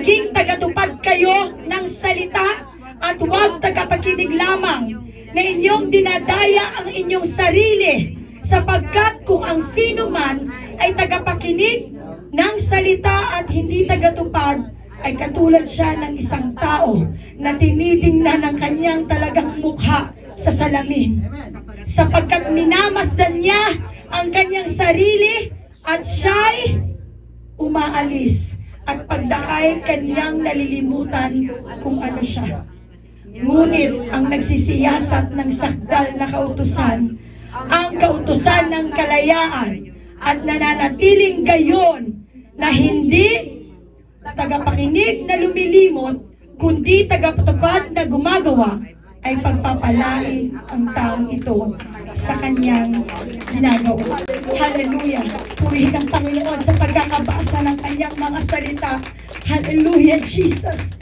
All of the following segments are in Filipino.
maging tagatupad kayo ng salita at huwag tagapakinig lamang na inyong dinadaya ang inyong sarili, sapagkat kung ang sino man ay tagapakinig ng salita at hindi tagatupad, ay katulad siya ng isang tao na tinitingnan ng kanyang talagang mukha sa salamin, sapagkat minamasdan niya ang kanyang sarili at siya'y umaalis, at pagdakay kanyang nalilimutan kung ano siya. Ngunit ang nagsisiyasat ng sakdal na kautusan, ang kautusan ng kalayaan, at nananatiling gayon na hindi tagapakinig na lumilimot, kundi tagatupad na gumagawa, ay pagpapalain ang taong ito sa kanyang ginagawa. Hallelujah! Purihin ang Panginoon sa pagkakabasa ng kanyang mga salita. Hallelujah, Jesus!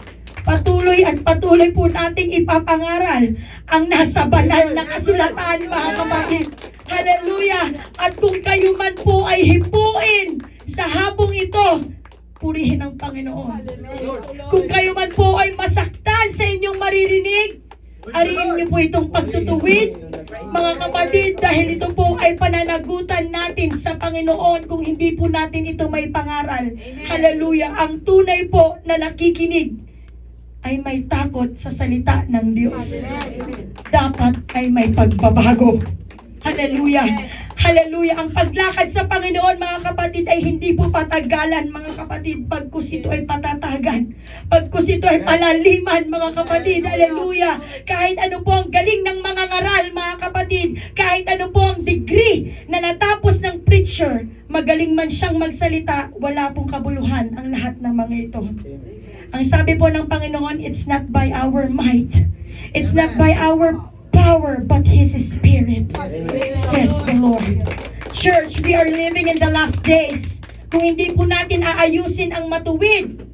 Patuloy at patuloy po nating ipapangaral ang nasa banal na kasulatan, mga kapatid. Hallelujah! At kung kayo man po ay hipuin sa hapong ito, purihin ang Panginoon. Kung kayo man po ay masaktan sa inyong maririnig, ariin niyo po itong pagtutuwid, mga kapatid, dahil ito po ay pananagutan natin sa Panginoon kung hindi po natin ito may pangaral. Hallelujah! Ang tunay po na nakikinig ay may takot sa salita ng Diyos. Dapat ay may pagbabago. Hallelujah! Hallelujah! Ang paglakad sa Panginoon, mga kapatid, ay hindi po patagalan, mga kapatid. Pagkus ito ay patatagan. Pagkus ito ay palaliman, mga kapatid. Hallelujah! Kahit ano po ang galing ng mga ngaral, mga kapatid, kahit ano po ang degree na natapos ng preacher, magaling man siyang magsalita, wala pong kabuluhan ang lahat ng mga ito. Ang sabi po ng Panginoon, it's not by our might, it's not by our power, but His Spirit, says the Lord. Church, we are living in the last days. Kung hindi po natin aayusin ang matuwid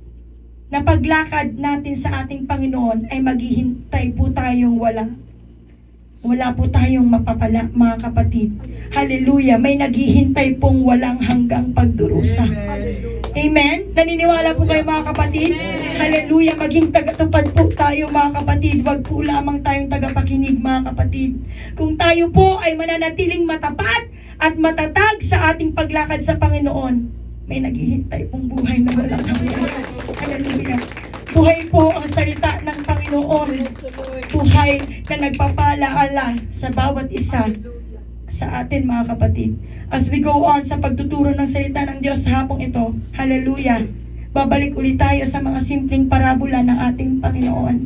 na paglakad natin sa ating Panginoon, ay maghihintay po tayong wala po tayong mapapala, mga kapatid. Hallelujah! May naghihintay pong walang hanggang pagdurusa. Amen? Naniniwala po kayo, mga kapatid? Hallelujah! Maging tagatupad po tayo, mga kapatid. Huwag po lamang tayong tagapakinig, mga kapatid. Kung tayo po ay mananatiling matapat at matatag sa ating paglakad sa Panginoon, may naghihintay pong buhay na walang hanggan. Hallelujah! Buhay po ang salita ng Panginoon. Buhay na nagpapalaala sa bawat isa sa atin, mga kapatid. As we go on sa pagtuturo ng salita ng Diyos sa hapong ito, hallelujah, babalik ulit tayo sa mga simpleng parabola ng ating Panginoon.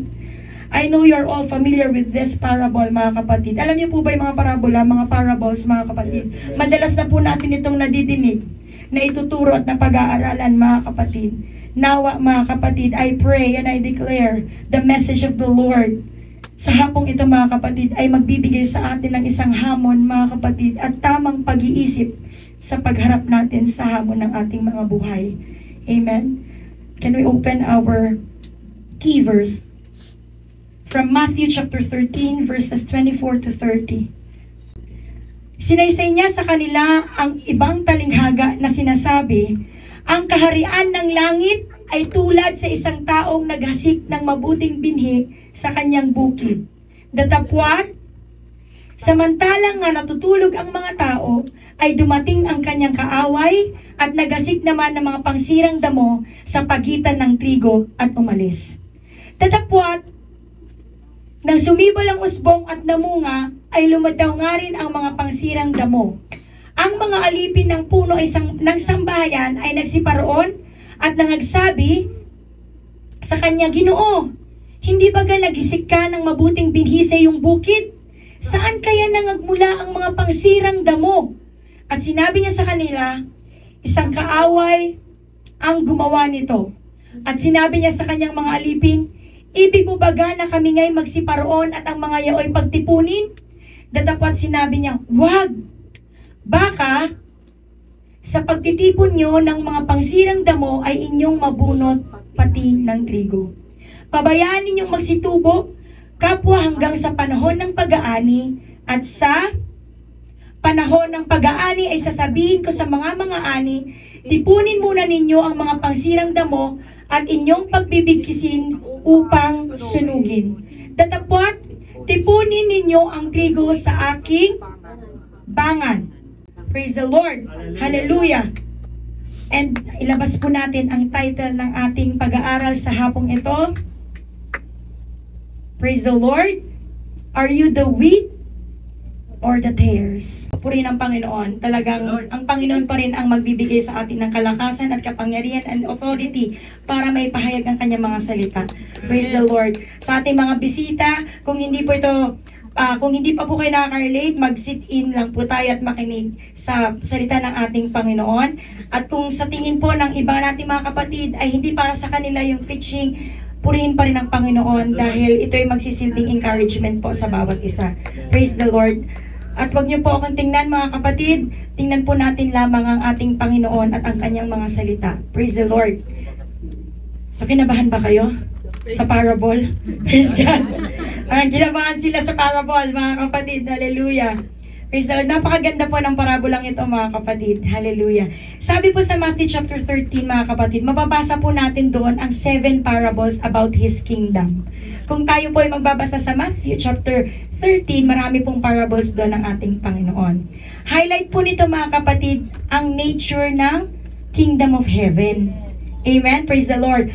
I know you're all familiar with this parable, mga kapatid. Alam niyo po ba yung mga parabola, mga parables, mga kapatid? Madalas na po natin itong nadidinig na ituturo at na pag-aaralan, mga kapatid. Nawa, mga kapatid, I pray and I declare the message of the Lord sa hapong ito, mga kapatid, ay magbibigay sa atin ng isang hamon, mga kapatid, at tamang pag-iisip sa pagharap natin sa hamon ng ating mga buhay. Amen? Can we open our key verse from Matthew chapter 13, verses 24 to 30. Sinaysay niya sa kanila ang ibang talinghaga na sinasabi, ang kaharian ng langit ay tulad sa isang taong naghasik ng mabuting binhi sa kanyang bukid. Datapwat, samantalang nga natutulog ang mga tao, ay dumating ang kanyang kaaway at naghasik naman ng mga pangsirang damo sa pagitan ng trigo at umalis. Datapwat, nang sumibol ang usbong at namunga, ay lumadaw nga rin ang mga pangsirang damo. Ang mga alipin ng puno ng sambahayan ay nagsiparoon at nangagsabi sa kanya, Ginoo, hindi ba nagisik ka ng mabuting binhi sa iyong bukid? Saan kaya nangagmula ang mga pangsirang damo? At sinabi niya sa kanila, isang kaaway ang gumawa nito. At sinabi niya sa kanyang mga alipin, ibig mo baga na kami ngay magsiparoon at ang mga yaoy pagtipunin? Datapwat sinabi niya, wag! Baka, sa pagtitipon nyo ng mga pangsirang damo ay inyong mabunot pati ng trigo. Pabayaan ninyong magsitubo, kapwa hanggang sa panahon ng pag-aani, at sa panahon ng pag-aani ay sasabihin ko sa mga ani, tipunin muna ninyo ang mga pangsirang damo at inyong pagbibigkisin upang sunugin. Datapwat, tipunin ninyo ang trigo sa aking bangan. Praise the Lord. Hallelujah. And ilabas po natin ang title ng ating pag-aaral sa hapong ito. Praise the Lord. Are you the wheat or the tares? Purihin ang Panginoon. Talagang ang Panginoon pa rin ang magbibigay sa atin ng kalakasan at kapangyarihan and authority para may pahayag ang kanyang mga salita. Praise the Lord. Sa ating mga bisita, kung hindi pa po kayo nakaka-relate, mag-sit in lang po tayo at makinig sa salita ng ating Panginoon. At kung sa tingin po ng iba nating mga kapatid ay hindi para sa kanila yung preaching, purihin pa rin ang Panginoon dahil ito ay magsisilbing encouragement po sa bawat isa. Praise the Lord. At wag niyo po akong tingnan mga kapatid, tingnan po natin lamang ang ating Panginoon at ang kanyang mga salita. Praise the Lord. So kinabahan ba kayo sa parable? Praise God. Kinabahan sila sa parable mga kapatid. Hallelujah. Praise the Lord. Napakaganda po ng parabolang ito mga kapatid. Hallelujah. Sabi po sa Matthew chapter 13 mga kapatid, mababasa po natin doon ang 7 parables about His kingdom. Kung tayo po ay magbabasa sa Matthew chapter 13, marami pong parables doon ng ating Panginoon. Highlight po nito mga kapatid, ang nature ng kingdom of heaven. Amen? Praise the Lord.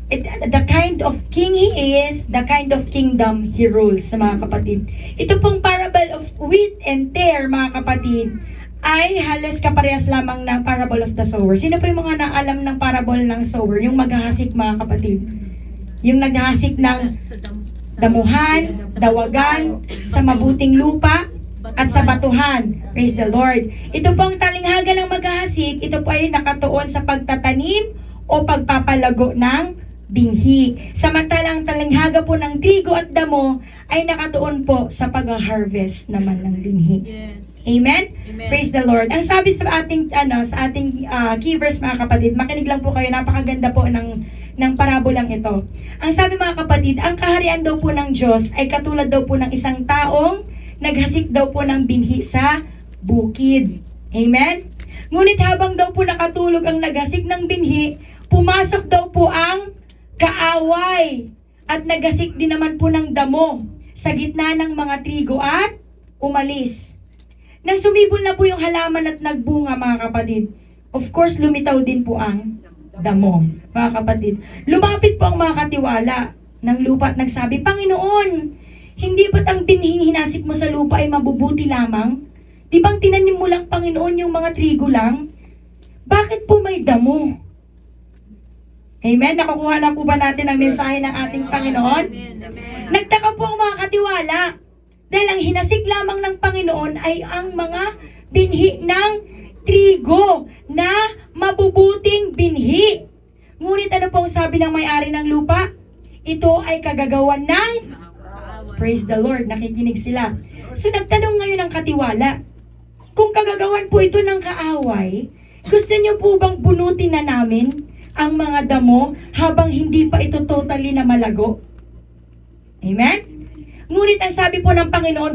The kind of king He is, the kind of kingdom He rules, mga kapatid. Ito pong parable of wheat and tare, mga kapatid, ay halos kaparehas lamang ng parable of the sower. Sino po yung mga naalam ng parable ng sower? Yung maghahasik, mga kapatid. Yung naghahasik ng damuhan, dawagan, sa mabuting lupa, at sa batuhan. Praise the Lord. Ito pong talinghaga ng maghahasik, ito po ay nakatuon sa pagtatanim o pagpapalago ng binhi. Samantalang talinghaga po ng trigo at damo ay nakatuon po sa pag-harvest naman ng binhi. Yes. Amen? Amen? Praise the Lord. Ang sabi sa ating key verse mga kapatid, makinig lang po kayo, napakaganda po ng parabolang ito. Ang sabi mga kapatid, ang kaharian daw po ng Diyos ay katulad daw po ng isang taong naghasik daw po ng binhi sa bukid. Amen? Ngunit habang daw po nakatulog ang naghasik ng binhi, pumasok daw po ang kaaway at nagasik din naman po ng damo sa gitna ng mga trigo at umalis. Nang sumibol na po yung halaman at nagbunga mga kapatid, of course lumitaw din po ang damo mga kapatid. Lumapit po ang mga katiwala ng lupa at nagsabi, Panginoon, hindi ba't ang binhing hinasik mo sa lupa ay mabubuti lamang? Di bang tinanim mo lang Panginoon yung mga trigo lang? Bakit po may damo? Amen? Nakukuha na po ba natin ang mensahe ng ating Panginoon? Nagtaka po ang mga katiwala dahil ang hinasik lamang ng Panginoon ay ang mga binhi ng trigo na mabubuting binhi. Ngunit ano pong sabi ng may-ari ng lupa? Ito ay kagagawan ng praise the Lord, nakikinig sila. So nagtanong ngayon ang katiwala, kung kagagawan po ito ng kaaway, gusto niyo po bang bunutin na namin ang mga damo habang hindi pa ito totally na malago? Amen? Ngunit ang sabi po ng Panginoon,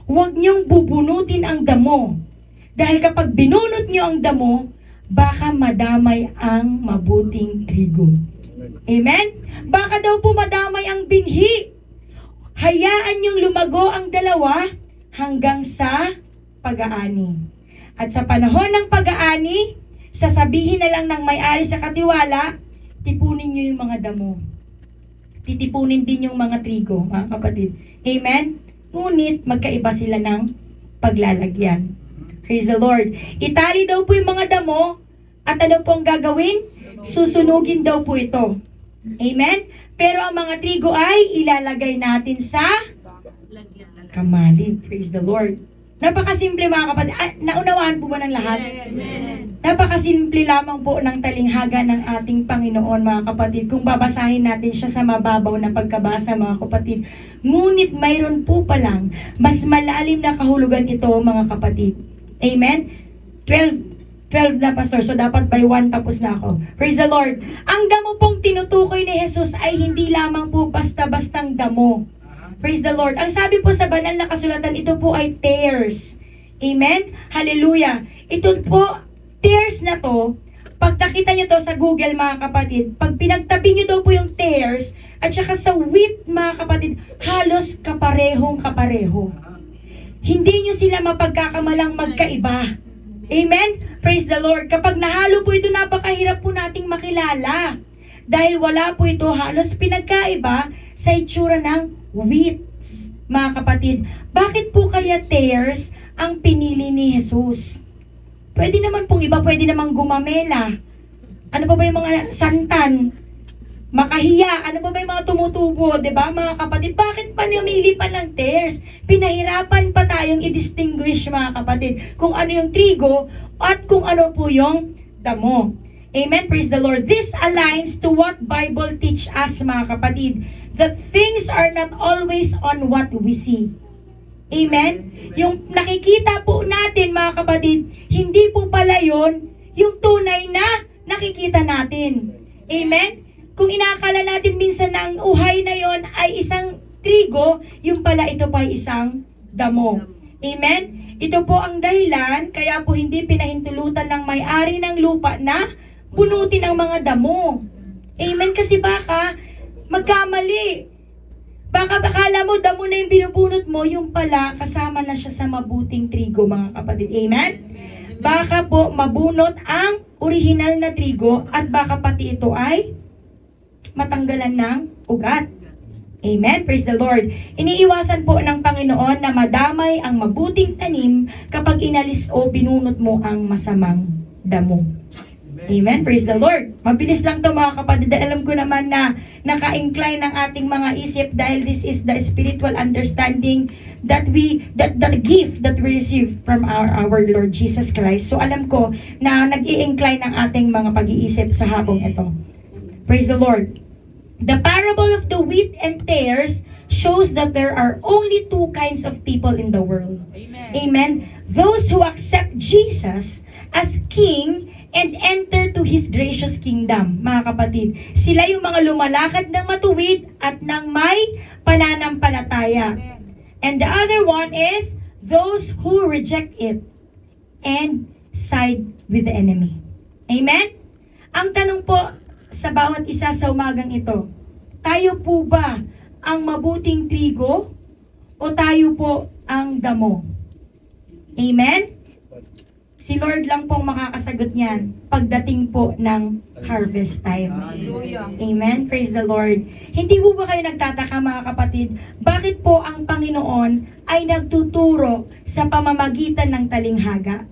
huwag niyong bubunutin ang damo. Dahil kapag binunot niyo ang damo, baka madamay ang mabuting trigo. Amen? Baka daw po madamay ang binhi. Hayaan niyong lumago ang dalawa hanggang sa pag-aani. At sa panahon ng pag-aani, sasabihin na lang ng may-ari sa katiwala, tipunin niyo yung mga damo. Titipunin din yung mga trigo, mga kapatid. Amen? Ngunit magkaiba sila ng paglalagyan. Praise the Lord. Itali daw po yung mga damo at ano pong gagawin? Susunugin daw po ito. Amen? Pero ang mga trigo ay ilalagay natin sa kamali. Praise the Lord. Napakasimple mga kapatid. Naunawaan po ba ng lahat? Yes, amen. Napakasimple lamang po ng talinghaga ng ating Panginoon mga kapatid. Kung babasahin natin siya sa mababaw na pagkabasa mga kapatid. Ngunit mayroon po palang mas malalim na kahulugan ito mga kapatid. Amen? 12 na pastor, so dapat by 1 tapos na ako. Praise the Lord. Ang damo pong tinutukoy ni Jesus ay hindi lamang po basta-bastang damo. Praise the Lord. Ang sabi po sa banal na kasulatan, ito po ay tares. Amen? Hallelujah. Ito po, tares na to, pag nakita nyo to sa Google mga kapatid, pag pinagtabi nyo daw po yung tares, at saka sa wheat mga kapatid, halos kapareho. Hindi nyo sila mapagkakamalang magkaiba. Amen? Praise the Lord. Kapag nahalo po ito, napakahirap po nating makilala. Dahil wala po ito halos pinagkaiba sa itsura ng wheats, mga kapatid. Bakit po kaya tares ang pinili ni Jesus? Pwede naman pong iba, pwede namang gumamela. Ano pa ba yung mga santan? Makahiya, ano pa ba yung mga tumutubo, diba mga kapatid? Bakit pa namili pa ng tares? Pinahirapan pa tayong i-distinguish mga kapatid kung ano yung trigo at kung ano po yung damo. Amen, praise the Lord. This aligns to what Bible teach us mga kapatid, that things are not always on what we see. Amen? Yung nakikita po natin mga kapatid, hindi po pala yun yung tunay na nakikita natin. Amen? Kung inakala natin minsan ng uhay na yon ay isang trigo, yung pala ito pa ay isang damo. Amen? Ito po ang dahilan, kaya po hindi pinahintulutan ng may-ari ng lupa na bunutin ang mga damo. Amen? Kasi baka magkamali. Baka bakala mo, damo na yung binubunot mo, yung pala, kasama na siya sa mabuting trigo, mga kapatid. Amen? Baka po, mabunot ang original na trigo at baka pati ito ay matanggalan ng ugat. Amen? Praise the Lord. Iniiwasan po ng Panginoon na madamay ang mabuting tanim kapag inalis o binunot mo ang masamang damo. Amen. Praise the Lord. Mabilis lang to mga kapatid. Alam ko naman na naka-incline ng ating mga isip dahil this is the spiritual understanding that the gift that we receive from our Lord Jesus Christ. So alam ko na nag-i-incline ng ating mga pag-iisip sa hapong ito. Praise the Lord. The parable of the wheat and tares shows that there are only two kinds of people in the world. Amen. Amen. Those who accept Jesus as King and enter to His gracious kingdom, mga kapatid. Sila yung mga lumalakad ng matuwid at ng may pananampalataya. And the other one is those who reject it and side with the enemy. Amen? Ang tanong po sa bawat isa sa umagang ito, tayo po ba ang mabuting trigo o tayo po ang damo? Amen? Si Lord lang pong makakasagot niyan pagdating po ng harvest time. Amen? Praise the Lord. Hindi po ba kayo nagtataka mga kapatid, bakit po ang Panginoon ay nagtuturo sa pamamagitan ng talinghaga?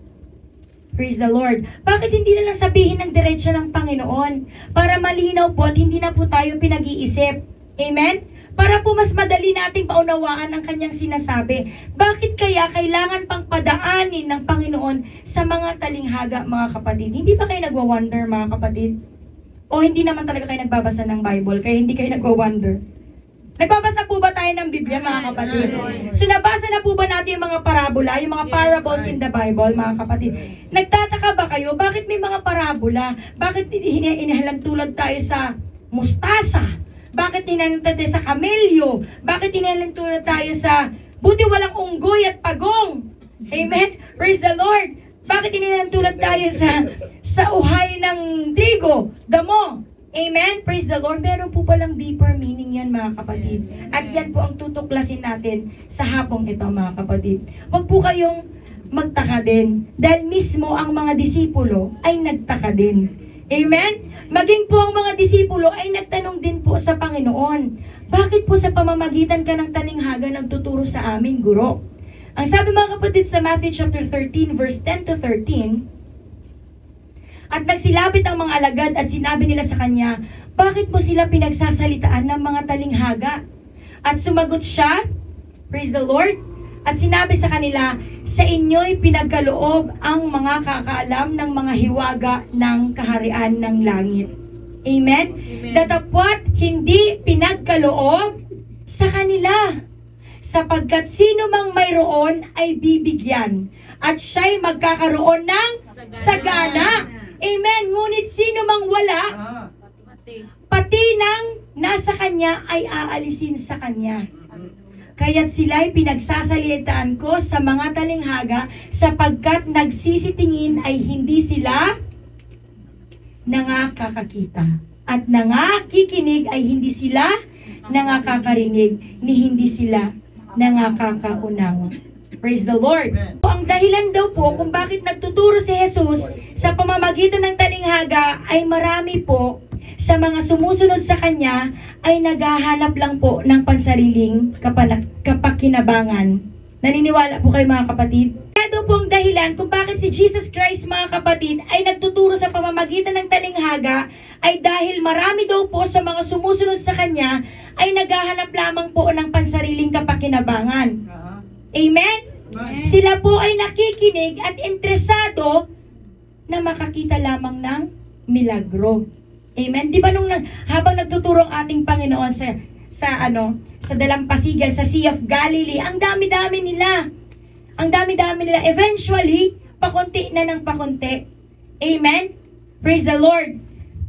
Praise the Lord. Bakit hindi na lang sabihin ng diretsyo ng Panginoon para malinaw po at hindi na po tayo pinag-iisip? Amen? Para po mas madali nating paunawaan ang kanyang sinasabi. Bakit kaya kailangan pang padaanin ng Panginoon sa mga talinghaga, mga kapatid? Hindi ba kayo nagwa-wonder, mga kapatid? O hindi naman talaga kayo nagbabasa ng Bible, kaya hindi kayo nagwa-wonder? Nagbabasa po ba tayo ng Biblia, mga kapatid? So nabasa na po ba natin yung mga parabola, yung mga parables in the Bible, mga kapatid? Nagtataka ba kayo, bakit may mga parabola? Bakit inihalantulad tayo sa mustasa? Bakit tinanong tayo sa kamelyo? Bakit tinanong tayo sa buti walang unggoy at pagong? Amen? Praise the Lord! Bakit tinanong tayo sa uhay ng trigo, damo? Amen? Praise the Lord! Meron po palang deeper meaning yan, mga kapatid. At yan po ang tutuklasin natin sa hapong ito, mga kapatid. Huwag po kayong magtaka din. Dahil mismo ang mga disipulo ay nagtaka din. Amen? Maging po ang mga disipulo ay nagtanong din po sa Panginoon, bakit po sa pamamagitan ka ng talinghaga nagtuturo sa amin, Guro? Ang sabi mga kapatid sa Matthew chapter 13 verse 10 to 13, at nagsilapit ang mga alagad at sinabi nila sa kanya, bakit mo sila pinagsasalitaan ng mga talinghaga? At sumagot siya, praise the Lord, at sinabi sa kanila, sa inyo'y pinagkaloob ang mga kakaalam ng mga hiwaga ng kaharian ng langit. Amen? Datapwat hindi pinagkaloob sa kanila, sapagkat sino mang mayroon ay bibigyan, at siya'y magkakaroon ng sagana. Amen? Ngunit sino mang wala, pati nang nasa kanya ay aalisin sa kanya. kaya't sila'y pinagsasalitaan ko sa mga talinghaga, sapagkat nagsisitingin ay hindi sila nangakakakita, at nangakikinig ay hindi sila nangakakarinig, ni hindi sila nangakakaunawa. Praise the Lord. Ang dahilan daw po kung bakit nagtuturo si Jesus sa pamamagitan ng talinghaga ay marami po sa mga sumusunod sa Kanya ay naghahanap lang po ng pansariling kapakinabangan. Naniniwala po kayo mga kapatid? Kaya po ang dahilan kung bakit si Jesus Christ mga kapatid ay nagtuturo sa pamamagitan ng talinghaga ay dahil marami daw po sa mga sumusunod sa Kanya ay naghahanap lamang po ng pansariling kapakinabangan. Amen? Sila po ay nakikinig at interesado na makakita lamang ng milagro. Amen? Di ba habang nagtuturo ang ating Panginoon sa dalampasigan, sa Sea of Galilee, ang dami-dami nila. Ang dami-dami nila. Eventually, pakunti na ng pakunti. Amen? Praise the Lord.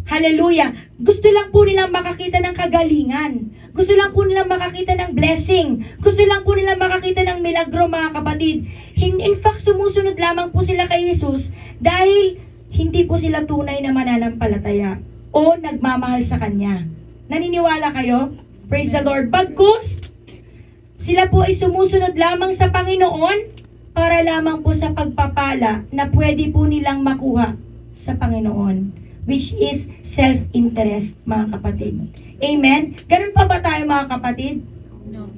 Hallelujah. Gusto lang po nilang makakita ng kagalingan. Gusto lang po nilang makakita ng blessing. Gusto lang po nilang makakita ng milagro, mga kapatid. In fact, sumusunod lamang po sila kay Jesus dahil hindi po sila tunay na mananampalataya o nagmamahal sa Kanya. Naniniwala kayo? Praise the Lord. Bagkus, sila po ay sumusunod lamang sa Panginoon para lamang po sa pagpapala na pwede po nilang makuha sa Panginoon, which is self-interest, mga kapatid. Amen? Ganun pa ba tayo, mga kapatid? No.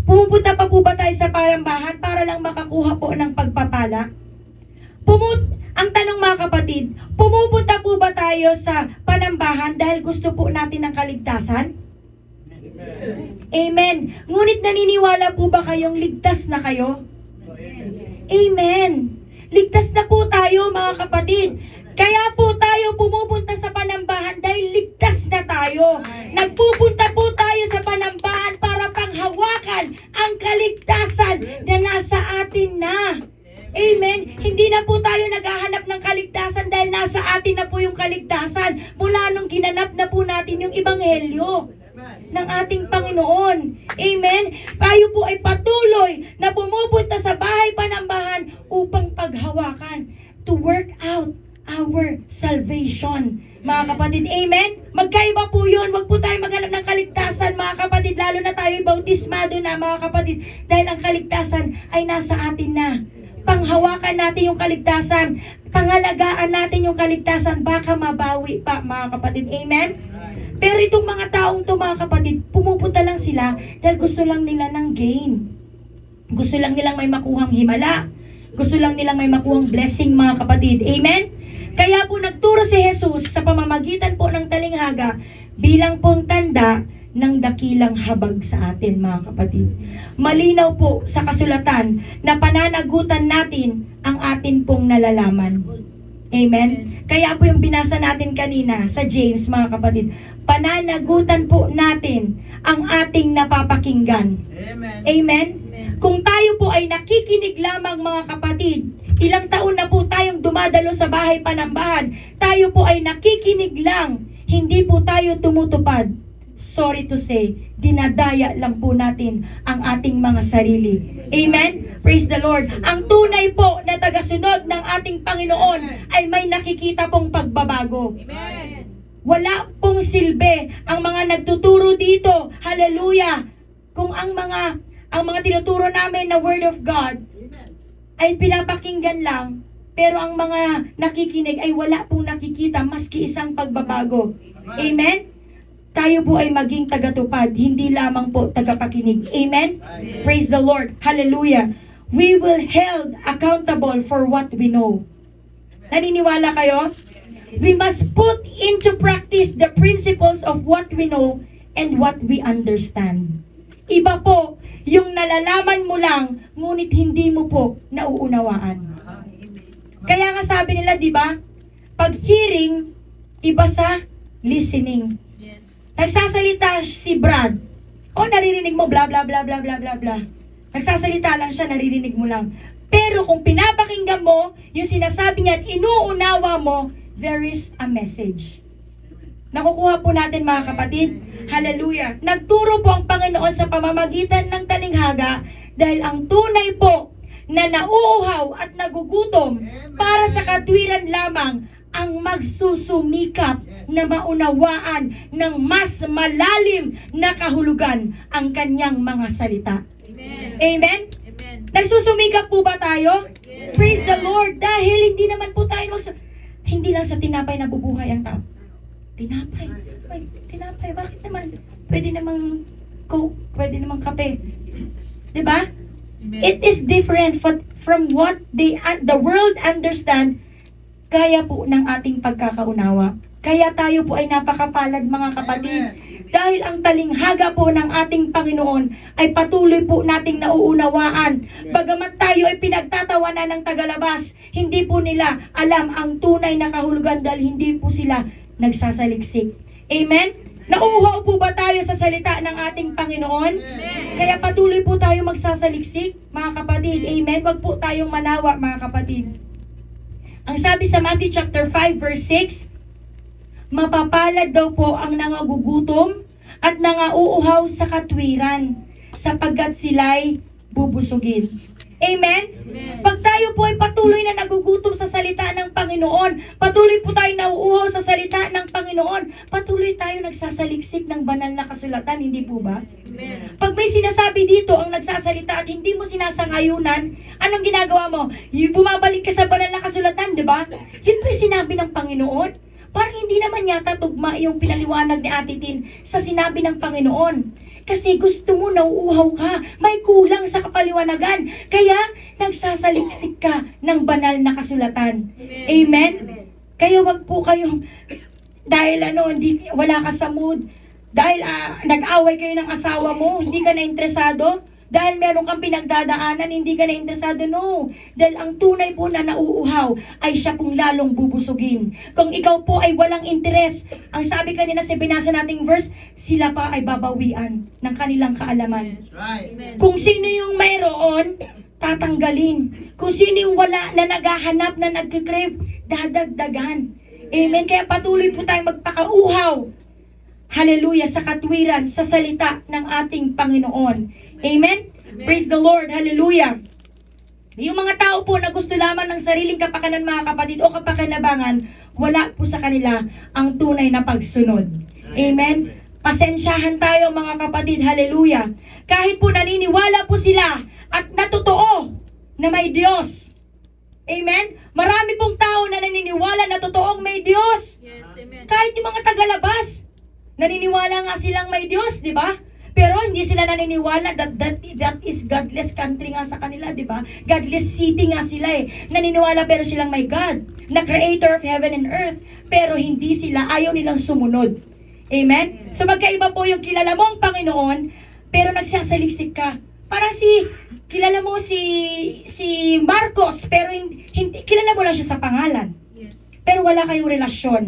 Pumupunta pa po ba tayo sa parambahan para lang makakuha po ng pagpapala? Ang tanong, mga kapatid, pumupunta po ba tayo sa panambahan dahil gusto po natin ng kaligtasan? Amen. Ngunit naniniwala po ba kayong ligtas na kayo? Amen. Ligtas na po tayo, mga kapatid. Kaya po tayo pumupunta sa panambahan dahil ligtas na tayo. Nagpupunta po tayo sa panambahan para panghawakan ang kaligtasan na nasa atin na. Amen. Hindi na po tayo naghahanap ng kaligtasan dahil nasa atin na po yung kaligtasan mula nung ginanap na po natin yung ebanghelyo ng ating Panginoon. Amen. Tayo po ay patuloy na pumupunta sa bahay panambahan upang paghawakan, to work out our salvation. Mga kapatid, amen? Magkaiba po yun. Huwag po tayo maghanap ng kaligtasan, mga kapatid, lalo na tayo bautismado na, mga kapatid, dahil ang kaligtasan ay nasa atin na. Panghawakan natin yung kaligtasan, pangalagaan natin yung kaligtasan, baka mabawi pa, mga kapatid, amen? Pero itong mga taong to, mga kapatid, pumupunta lang sila dahil gusto lang nila ng gain. Gusto lang nilang may makuhang himala. Gusto lang nilang may makuhang blessing, mga kapatid. Amen? Kaya po nagturo si Jesus sa pamamagitan po ng talinghaga bilang pong tanda ng dakilang habag sa atin, mga kapatid. Malinaw po sa kasulatan na pananagutan natin ang atin pong nalalaman. Amen? Kaya po yung binasa natin kanina sa James, mga kapatid, pananagutan po natin ang ating napapakinggan. Amen? Amen? Kung tayo po ay nakikinig lamang, mga kapatid, ilang taon na po tayong dumadalo sa bahay panambahan, tayo po ay nakikinig lang, hindi po tayo tumutupad. Sorry to say, dinadaya lang po natin ang ating mga sarili. Amen? Praise the Lord. Ang tunay po na tagasunod ng ating Panginoon ay may nakikita pong pagbabago. Amen. Wala pong silbi ang mga nagtuturo dito. Hallelujah. Kung ang mga tinuturo namin na Word of God ay pinapakinggan lang, pero ang mga nakikinig ay wala pong nakikita maski isang pagbabago. Amen? Tayo po ay maging tagatupad, hindi lamang po tagapakinig. Amen? Amen. Praise the Lord. Hallelujah. We will held accountable for what we know. Naniniwala kayo? We must put into practice the principles of what we know and what we understand. Iba po yung nalalaman mo lang, ngunit hindi mo po nauunawaan. Kaya nga sabi nila, di ba? Pag hearing, iba sa listening. Nagsasalita si Brad. O naririnig mo bla bla bla bla bla bla bla. Nagsasalita lang siya, naririnig mo lang. Pero kung pinapakinggan mo, yung sinasabi niya at inuunawa mo, there is a message. Nakukuha po natin mga kapatid. Hallelujah. Nagturo po ang Panginoon sa pamamagitan ng talinghaga dahil ang tunay po na nauuhaw at nagugutom para sa katwiran lamang ang magsusumikap na maunawaan ng mas malalim na kahulugan ang kanyang mga salita. Amen. Amen? Amen. Nagsusumikap po ba tayo? Yes. Praise the Lord. Dahil hindi naman po tayo hindi lang sa tinapay nabubuhay ang tao. Tinapay. Ay, tinapay. Bakit naman? Pwede namang coke, pwede namang kape. 'Di ba? Amen. It is different from what the world understand. Kaya po ng ating pagkakaunawa. Kaya tayo po ay napakapalad mga kapatid. Dahil ang talinghaga po ng ating Panginoon ay patuloy po nating nauunawaan. Bagamat tayo ay pinagtatawanan ng tagalabas, hindi po nila alam ang tunay na kahulugan dahil hindi po sila nagsasaliksik. Amen? Nauuhaw po ba tayo sa salita ng ating Panginoon? Amen. Kaya patuloy po tayo magsasaliksik, mga kapatid. Amen? Wag po tayong manawa, mga kapatid. Ang sabi sa Matthew chapter 5 verse 6, mapapalad daw po ang nangagugutom at nangauuhaw sa katwiran, sapagkat sila'y bubusugin. Amen? Amen. Pag tayo po ay patuloy na nagugutom sa salita ng Panginoon, patuloy po tayo nauuhaw sa salita ng Panginoon, patuloy tayo nagsasaliksik ng banal na kasulatan, hindi po ba? Amen. Pag may sinasabi dito ang nagsasalita at hindi mo sinasangayunan, anong ginagawa mo? Bumabalik ka sa banal na kasulatan, di ba? Yun po yung sinabi ng Panginoon. Parang hindi naman yata tugma yung pinaliwanag ni Ate Tin sa sinabi ng Panginoon. Kasi gusto mo nauuhaw ka, may kulang sa kapaliwanagan. Kaya nagsasaliksik ka ng banal na kasulatan. Amen? Kaya wag po kayong, dahil wala ka sa mood, dahil nag-away kayo ng asawa mo, hindi ka na interesado, dahil meron kang pinagdadaanan, hindi ka na interesado. No. Dahil ang tunay po na nauuhaw ay siya pong lalong bubusugin. Kung ikaw po ay walang interes, ang sabi kanina sa binasa nating verse, sila pa ay babawian ng kanilang kaalaman. Right. Amen. Kung sino yung mayroon, tatanggalin. Kung sino yung wala na naghahanap, na nag-crave, dadagdagan. Amen. Kaya patuloy po tayong magpakauhaw. Hallelujah, sa katwiran, sa salita ng ating Panginoon. Amen? Praise the Lord. Hallelujah. Yung mga tao po na gusto lamang ng sariling kapakanan, mga kapatid, o kapakinabangan, wala po sa kanila ang tunay na pagsunod. Amen? Pasensyahan tayo, mga kapatid. Hallelujah. Kahit po naniniwala po sila at natotoo na may Diyos. Amen? Marami pong tao na naniniwala na totoong may Diyos. Yes, amen. Kahit yung mga tagalabas, naniniwala nga silang may Diyos, di ba? Pero hindi sila naniniwala that is godless country nga sa kanila, di ba? Godless city nga sila eh. Naniniwala pero silang may God, na creator of heaven and earth. Pero hindi sila, ayaw nilang sumunod. Amen? So magkaiba po yung kilala mo ang Panginoon, pero nagsasaliksik ka. Parang kilala mo si Marcos, pero hindi, kilala mo lang siya sa pangalan. Yes. Pero wala kayong relasyon.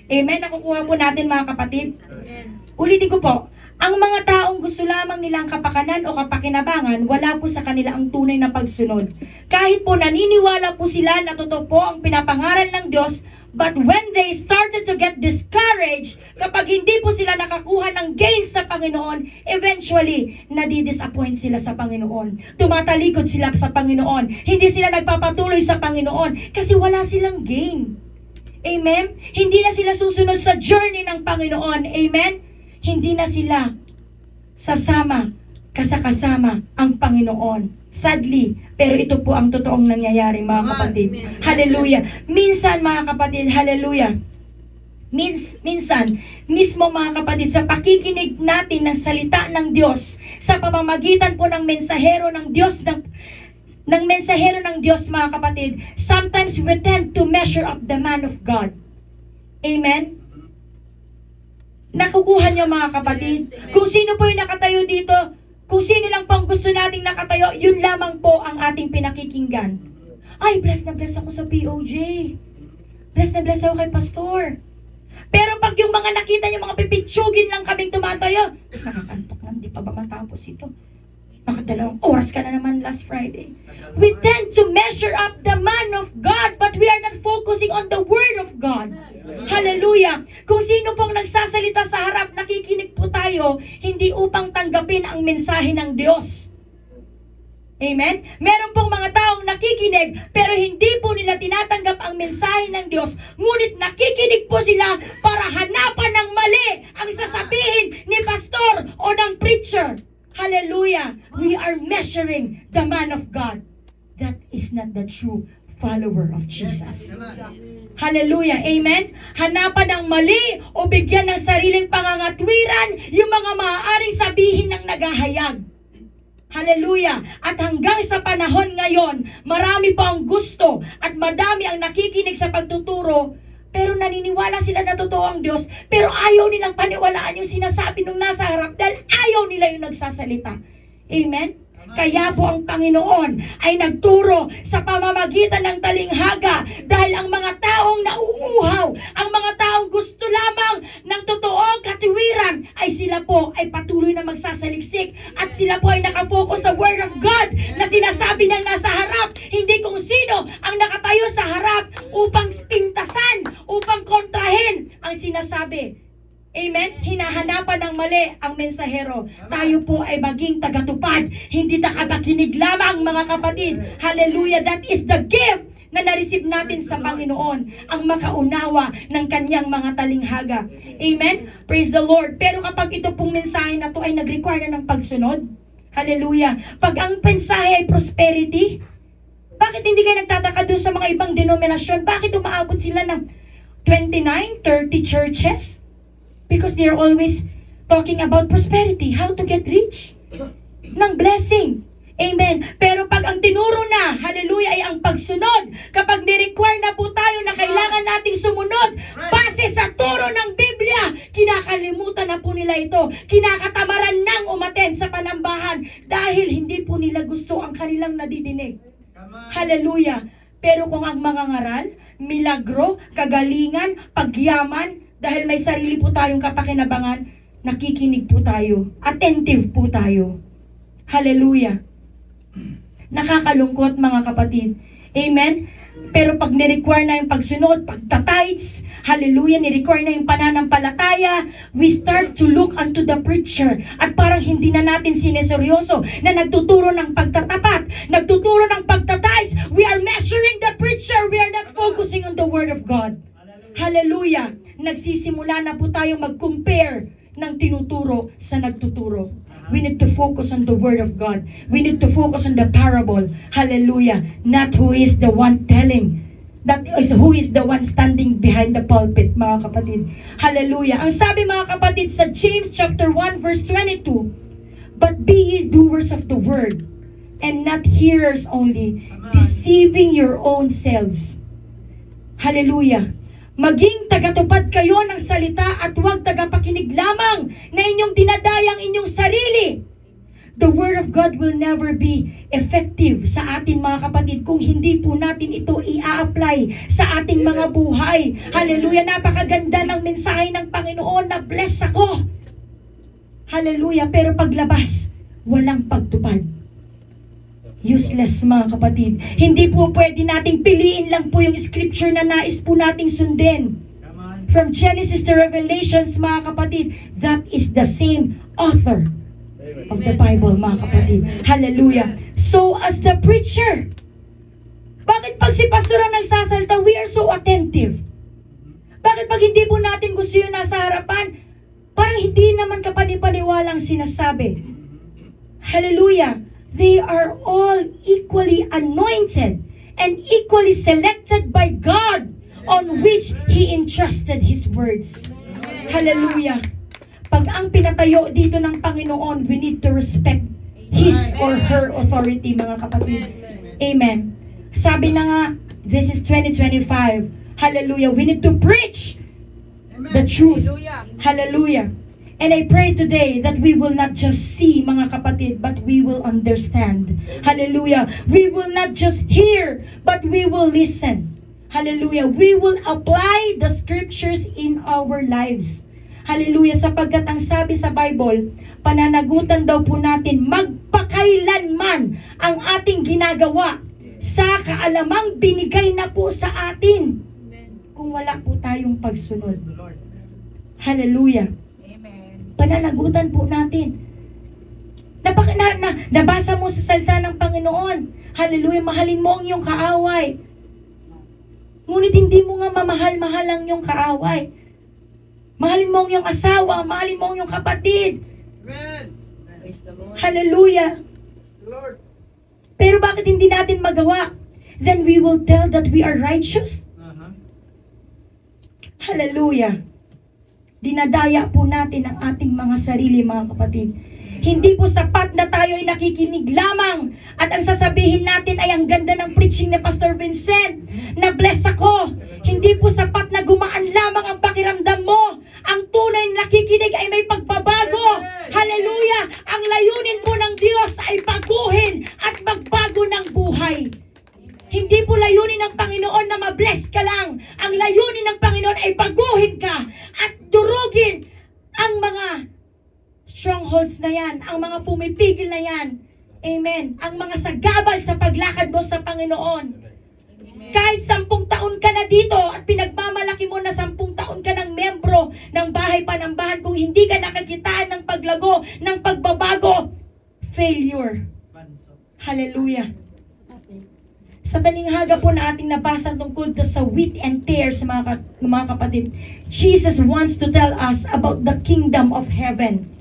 Amen? Nakukuha po natin, mga kapatid. Amen. Ulitin ko po, ang mga taong gusto lamang nilang kapakanan o kapakinabangan, wala po sa kanila ang tunay na pagsunod. Kahit po naniniwala po sila na totoo po ang pinapangaral ng Diyos, but when they started to get discouraged, kapag hindi po sila nakakuha ng gains sa Panginoon, eventually, nadidisappoint sila sa Panginoon. Tumatalikod sila sa Panginoon. Hindi sila nagpapatuloy sa Panginoon kasi wala silang gain. Amen? Hindi na sila susunod sa journey ng Panginoon. Amen? Hindi na sila sasama kasama ang Panginoon. Sadly, pero ito po ang totoong nangyayari, mga kapatid. Hallelujah. Minsan, mga kapatid, hallelujah. Minsan, mismo mga kapatid, sa pakikinig natin ng salita ng Diyos, sa pamamagitan po ng mensahero ng Diyos, ng mensahero ng Diyos, mga kapatid, sometimes we tend to measure up the man of God. Amen? Nakukuha niyo, mga kapatid. Yes, kung sino po yung nakatayo dito, kung sino lang pang gusto nating nakatayo, yun lamang po ang ating pinakikinggan. Ay, blessed na blessed ako sa POJ. Blessed na blessed ako kay Pastor. Pero pag yung mga nakita niyo, mga pipitsugin lang kaming tumatayo, nakakantok na, hindi pa ba matapos ito? Nakadalawang oras ka na naman last Friday. We tend to measure up the man of God, but we are not focusing on the Word of God. Hallelujah. Kung sino pong nagsasalita sa harap, nakikinig po tayo, hindi upang tanggapin ang mensahe ng Diyos. Amen? Meron pong mga taong nakikinig, pero hindi po nila tinatanggap ang mensahe ng Diyos. Ngunit nakikinig po sila para hanapan ng mali ang sasabihin ni pastor o ng preacher. Hallelujah! We are measuring the man of God. That is not the true follower of Jesus. Hallelujah! Amen? Hanapan ng mali o bigyan ng sariling pangangatwiran yung mga maaaring sabihin ng naghahayag. Hallelujah! At hanggang sa panahon ngayon, marami pa ang gusto at madami ang nakikinig sa pagtuturo, pero naniniwala sila na totoo ang Diyos, pero ayaw nilang paniwalaan yung sinasabi nung nasa harap dahil ayaw nila yung nagsasalita. Amen? Kaya po ang Panginoon ay nagturo sa pamamagitan ng talinghaga dahil ang mga taong nauuhaw, ang mga taong gusto lamang ng totoong katiwiran ay sila po ay patuloy na magsasaliksik at sila po ay nakafocus sa Word of God na sinasabi ng nasa harap, hindi kung sino ang nakatayo sa harap upang pintasan, upang kontrahin ang sinasabi. Amen? Hinahanapan ng mali ang mensahero. Tayo po ay maging tagatupad. Hindi takapakinig lamang, mga kapatid. Hallelujah! That is the gift na na-receive natin sa Panginoon. Ang makaunawa ng kanyang mga talinghaga. Amen? Praise the Lord. Pero kapag ito pong mensahe na to ay nag-require na ng pagsunod, hallelujah! Pag ang mensahe ay prosperity, bakit hindi kayo nagtataka doon sa mga ibang denominasyon? Bakit umaabot sila ng 29, 30 churches? Because they're always talking about prosperity, how to get rich, ng blessing. Amen. Pero pag ang tinuro na, hallelujah, ay ang pagsunod, kapag ni-require na po tayo na kailangan nating sumunod, base sa turo ng Biblia, kinakalimutan na po nila ito. Kinakatamaran nang umaten sa panambahan dahil hindi po nila gusto ang kanilang nadidinig. Hallelujah. Pero kung ang mga ngaral, milagro, kagalingan, pagyaman, dahil may sarili po tayong kapakinabangan, nakikinig po tayo. Attentive po tayo. Hallelujah. Nakakalungkot, mga kapatid. Amen? Pero pag ni-require na yung pagsunod, pagtatides, hallelujah, ni-require na yung pananampalataya, we start to look unto the preacher. At parang hindi na natin sineseryoso na nagtuturo ng pagtatapat, nagtuturo ng pagtatides. We are measuring the preacher. We are not focusing on the Word of God. Hallelujah! Nagsisimula na po tayo mag-compare ng tinuturo sa nagtuturo. We need to focus on the Word of God. We need to focus on the parable. Hallelujah! Not who is the one telling. That is who is the one standing behind the pulpit, mga kapatid. Hallelujah! Ang sabi, mga kapatid, sa James chapter 1 verse 22, "But be ye doers of the word, and not hearers only, deceiving your own selves." Hallelujah! Maging tagatupad kayo ng salita at huwag tagapakinig lamang na inyong dinadayang inyong sarili. The Word of God will never be effective sa atin, mga kapatid, kung hindi po natin ito i-apply sa ating mga buhay. Hallelujah! Napakaganda ng mensahe ng Panginoon na bless ako. Hallelujah! Pero paglabas, walang pagtupad. Useless, mga kapatid. Hindi po pwede nating piliin lang po yung scripture na nais po nating sundin. From Genesis to Revelations, mga kapatid, that is the same author of the Bible, mga kapatid. Hallelujah. So, as the preacher, bakit pag si pastor ang nagsasalita, we are so attentive? Bakit pag hindi po natin gusto yung nasa harapan, parang hindi naman kapanipaniwalang sinasabi? Hallelujah. They are all equally anointed and equally selected by God on which He entrusted His words. Hallelujah. Pag ang pinatayo dito ng Panginoon, we need to respect His or her authority, mga kapatid. Amen. Sabi na nga, this is 2025. Hallelujah. We need to preach the truth. Hallelujah. And I pray today that we will not just see, mga kapatid, but we will understand. Hallelujah. We will not just hear, but we will listen. Hallelujah. We will apply the scriptures in our lives. Hallelujah. Sapagkat ang sabi sa Bible, pananagutan daw po natin magpakailanman ang ating ginagawa sa kaalamang binigay na po sa atin kung wala po tayong pagsunod. Hallelujah. Amen. Pananagutan po natin. Nabasa mo sa salita ng Panginoon. Hallelujah. Mahalin mo ang iyong kaaway. Ngunit hindi mo nga mamahal-mahal ang iyong kaaway. Mahalin mo ang iyong asawa. Mahalin mo ang iyong kapatid. Amen. Praise the Lord. Hallelujah. Lord. Pero bakit hindi natin magawa? Then we will tell that we are righteous. Hallelujah. Dinadaya po natin ang ating mga sarili, mga kapatid. Hindi po sapat na tayo ay nakikinig lamang at ang sasabihin natin ay ang ganda ng preaching ni Pastor Vincent, na bless ako. Hindi po sapat na gumaan lamang ang pakiramdam mo. Ang tunay na nakikinig ay may pagbabago. Hallelujah! Ang layunin po ng Diyos ay baguhin at magbago ng buhay. Hindi po layunin ng Panginoon na mabless ka lang. Ang layunin ng Panginoon ay baguhin ka at durugin ang mga strongholds na yan, ang mga pumipigil na yan. Amen. Ang mga sagabal sa paglakad mo sa Panginoon. Kahit 10 taon ka na dito at pinagmamalaki mo na 10 taon ka ng membro ng bahay panambahan, kung hindi ka nakakitaan ng paglago, ng pagbabago, failure. Hallelujah. Sa talinghaga po na ating nabasa tungkol sa wheat and tares, mga kapatid, Jesus wants to tell us about the kingdom of heaven.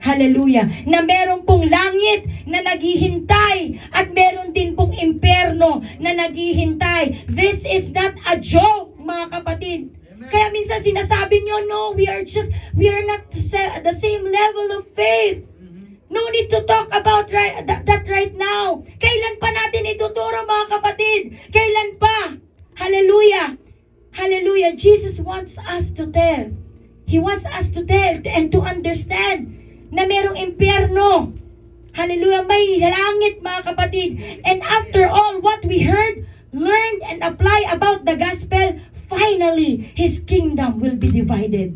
Hallelujah. Na meron pong langit na naghihintay at meron din pong impyerno na naghihintay. This is not a joke, mga kapatid. Amen. Kaya minsan sinasabi nyo, no, we are not the same level of faith. No need to talk about that right now. Kailan pa natin ituturo, mga kapatid? Kailan pa? Hallelujah. Hallelujah. Jesus wants us to tell. He wants us to tell and to understand na merong impyerno. Hallelujah. May langit, mga kapatid. And after all what we heard, learned, and apply about the gospel, finally, His kingdom will be divided.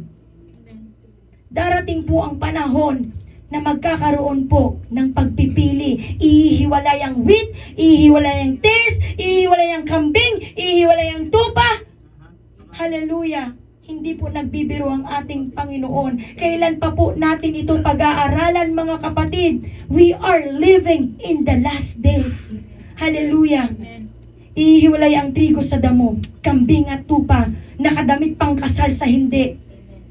Darating po ang panahon na magkakaroon po ng pagpipili. Ihiwalay ang wheat, ihiwalay ang tares, ihiwalay ang kambing, ihiwalay ang tupa. Hallelujah. Hindi po nagbibiro ang ating Panginoon. Kailan pa po natin ito pag-aaralan, mga kapatid? We are living in the last days. Hallelujah. Ihiwalay ang trigo sa damo, kambing at tupa, nakadamit pang kasal sa hindi.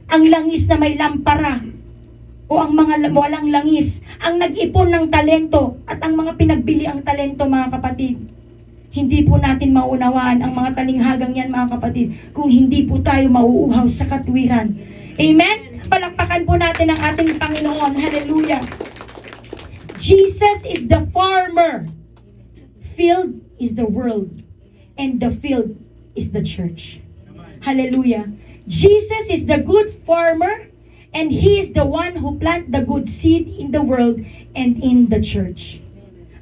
Ang langis na may lampara, o ang mga walang langis, ang nag-ipon ng talento, at ang mga pinagbili ang talento, mga kapatid. Hindi po natin maunawaan ang mga talinghagang yan, mga kapatid, kung hindi po tayo mauuhaw sa katwiran. Amen? Palakpakan po natin ang ating Panginoon. Hallelujah. Jesus is the farmer. Field is the world. And the field is the church. Hallelujah. Jesus is the good farmer. And He is the one who plant the good seed in the world and in the church.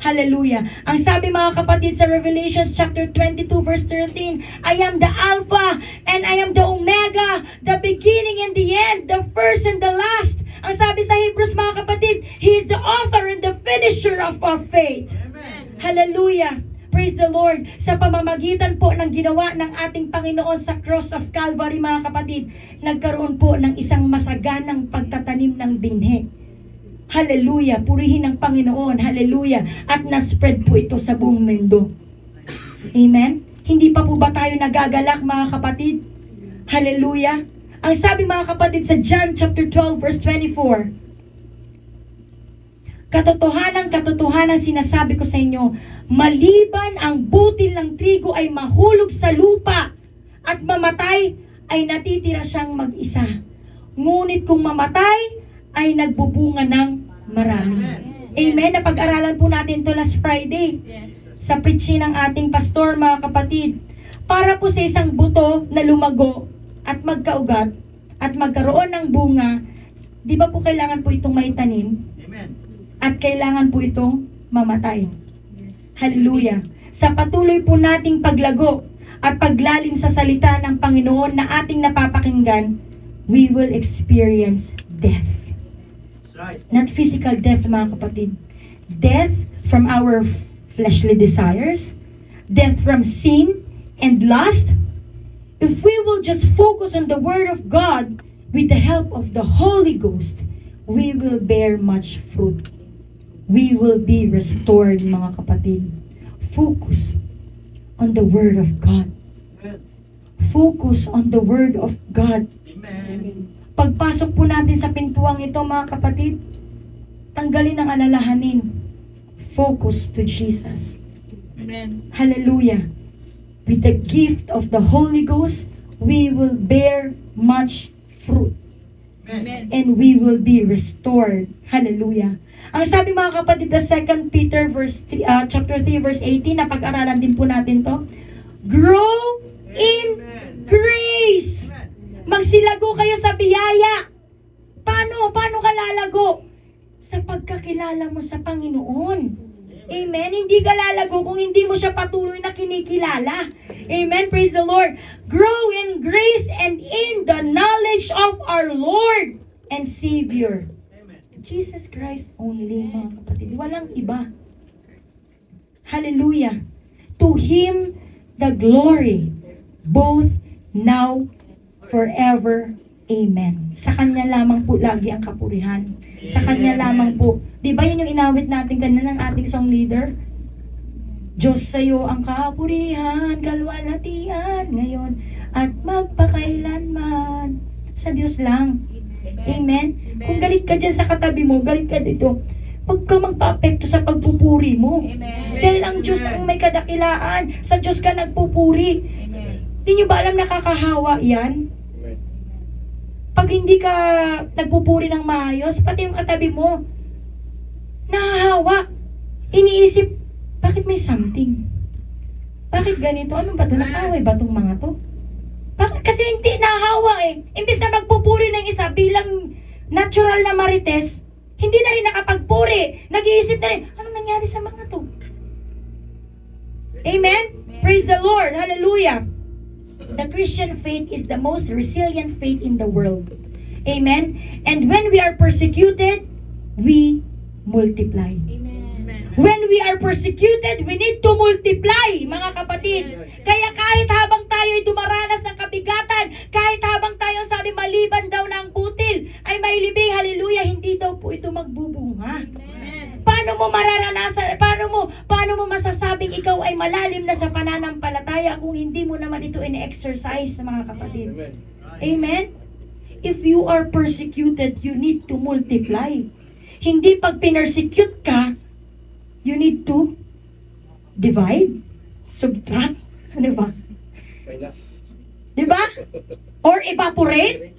Hallelujah. Ang sabi, mga kapatid, sa Revelation chapter 22 verse 13, I am the Alpha and I am the Omega, the beginning and the end, the first and the last. Ang sabi sa Hebrews, mga kapatid, He is the author and the finisher of our faith. Amen. Hallelujah. Praise the Lord. Sa pamamagitan po ng ginawa ng ating Panginoon sa cross of Calvary, mga kapatid, nagkaroon po ng isang masaganang pagtatanim ng binhi. Hallelujah. Purihin ang Panginoon. Hallelujah. At na-spread po ito sa buong mundo. Amen? Hindi pa po ba tayo nagagalak, mga kapatid? Hallelujah. Ang sabi, mga kapatid, sa John chapter 12 verse 24, katotohanan sinasabi ko sa inyo, maliban ang butil ng trigo ay mahulog sa lupa at mamatay, ay natitira siyang mag-isa. Ngunit kung mamatay, ay nagbubunga ng marami. Amen. Napag-aralan po natin ito last Friday. Sa preaching ng ating pastor, mga kapatid. Para po sa isang buto na lumago at magkaugat at magkaroon ng bunga, di ba po kailangan po itong may tanim? Amen. At kailangan po itong mamatay. Hallelujah. Sa patuloy po nating paglago at paglalim sa salita ng Panginoon na ating napapakinggan, we will experience death. Not physical death, mga kapatid. Death from our fleshly desires. Death from sin and lust. If we will just focus on the Word of God with the help of the Holy Ghost, we will bear much fruit. We will be restored, mga kapatid. Focus on the Word of God. Focus on the Word of God. Amen. Pagpasok po natin sa pintuang ito, mga kapatid, tanggalin ang alalahanin. Focus to Jesus. Amen. Hallelujah. With the gift of the Holy Ghost, we will bear much fruit. Amen. And we will be restored. Hallelujah. Ang sabi, mga kapatid, sa 2 Peter chapter 3 verse 18, na pag-aralan din po natin to. Grow in grace. Magsilago kayo sa biyaya. Paano ka lalago? Sa pagkakilala mo sa Panginoon. Amen. Hindi ka lalago kung hindi mo siya patuloy na kinikilala. Amen. Praise the Lord. Grow in grace and in the knowledge of our Lord and Savior, Jesus Christ only, mga kapatid. Walang iba. Hallelujah. To Him the glory, both now, forever. Amen. Sa Kanya lamang po lagi ang kapurihan. Sa Kanya lamang po. Di ba yun yung inawit natin kanina ng ating song leader? Diyos sa'yo ang kapurihan, kalwalhatian ngayon, at magpakailanman. Sa Diyos lang. Amen? Kung galit ka dyan sa katabi mo, galit ka dito, huwag ka magpa-apekto sa pagpupuri mo. Amen. Dahil ang Diyos ang may kadakilaan. Sa Diyos ka nagpupuri. Amen. Hindi nyo ba alam nakakahawa yan? Pag hindi ka nagpupuri ng maayos, pati yung katabi mo, nahahawa. Iniisip, bakit may something? Bakit ganito? Anong ba ito? Nag-away ba itong mga to? Bakit? Kasi hindi nahahawa eh. Imbis na magpupuri ng isa bilang natural na marites, hindi na rin nakapagpuri. Nag-iisip na rin, anong nangyari sa mga to? Amen? Praise the Lord. Hallelujah. The Christian faith is the most resilient faith in the world. Amen? And when we are persecuted, we multiply. Amen. When we are persecuted, we need to multiply, mga kapatid. Kaya kahit habang tayo ay dumaranas ng kabigatan, kahit habang tayo sabi maliban daw ng butil, ay may libing, hallelujah, hindi daw po ito magbubunga. Amen. Paano mo mararanasan, paano mo masasabing ikaw ay malalim na sa pananampalataya kung hindi mo naman ito in-exercise, mga kapatid? Amen? If you are persecuted, you need to multiply. Hindi pag pinersecute ka, you need to divide, subtract, ano ba? Diba? Or evaporate?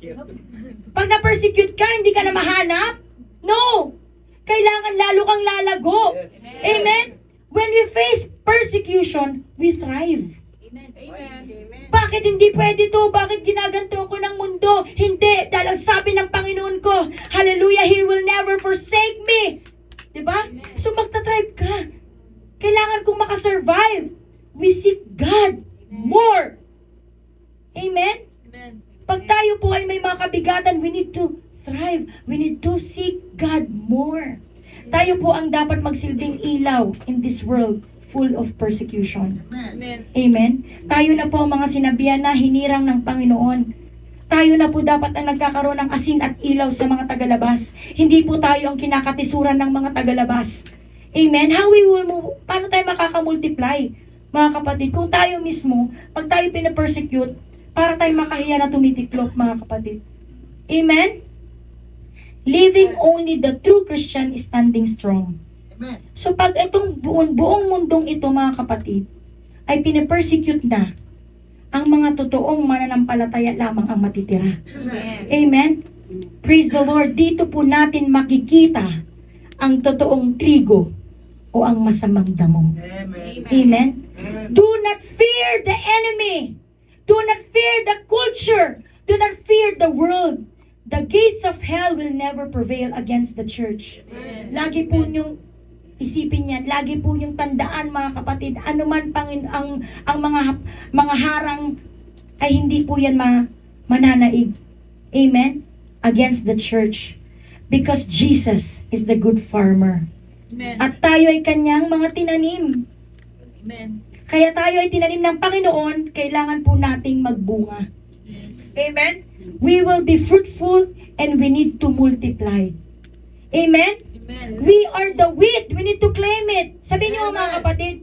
Pag na-persecute ka, hindi ka na mahanap? No! Kailangan lalo kang lalago. Amen? When we face persecution, we thrive. Amen. Amen. Bakit hindi pwede to? Bakit ginaganto ko ng mundo? Hindi, dahil ang sabi ng Panginoon ko, hallelujah, He will never forsake me. Diba? So magta-thrive ka. Kailangan kong makasurvive. We seek God more. Amen? Amen. Pag tayo po ay may mga kabigatan, we need to thrive. We need to seek God more. Tayo po ang dapat magsilbing ilaw in this world full of persecution. Amen. Amen? Tayo na po ang mga sinabihan na hinirang ng Panginoon. Tayo na po dapat ang nagkakaroon ng asin at ilaw sa mga tagalabas. Hindi po tayo ang kinakatisuran ng mga tagalabas. Amen? Paano tayo makakamultiply? Mga kapatid, kung tayo mismo, pag tayo pinapersecute, para tayo makahiya na tumitiklop, mga kapatid. Amen? Living only the true Christian is standing strong. So pag itong buong mundong ito, mga kapatid, ay pinapersecute na, ang mga totoong mananampalataya lamang ang matitira. Amen. Amen? Praise the Lord. Dito po natin makikita ang totoong trigo o ang masamang damo. Amen? Do not fear the enemy. Do not fear the culture. Do not fear the world. The gates of hell will never prevail against the church. Lagi po niyong isipin yan. Lagi po niyong tandaan, mga kapatid, anuman ang mga harang ay hindi po yan mananaig. Amen? Against the church. Because Jesus is the good farmer. Amen. At tayo ay kanyang mga tinanim. Amen. Kaya tayo ay tinanim ng Panginoon, kailangan po nating magbunga. Yes. Amen? We will be fruitful and we need to multiply. Amen? Amen. We are the wheat. We need to claim it. Sabihin niyo mga kapatid,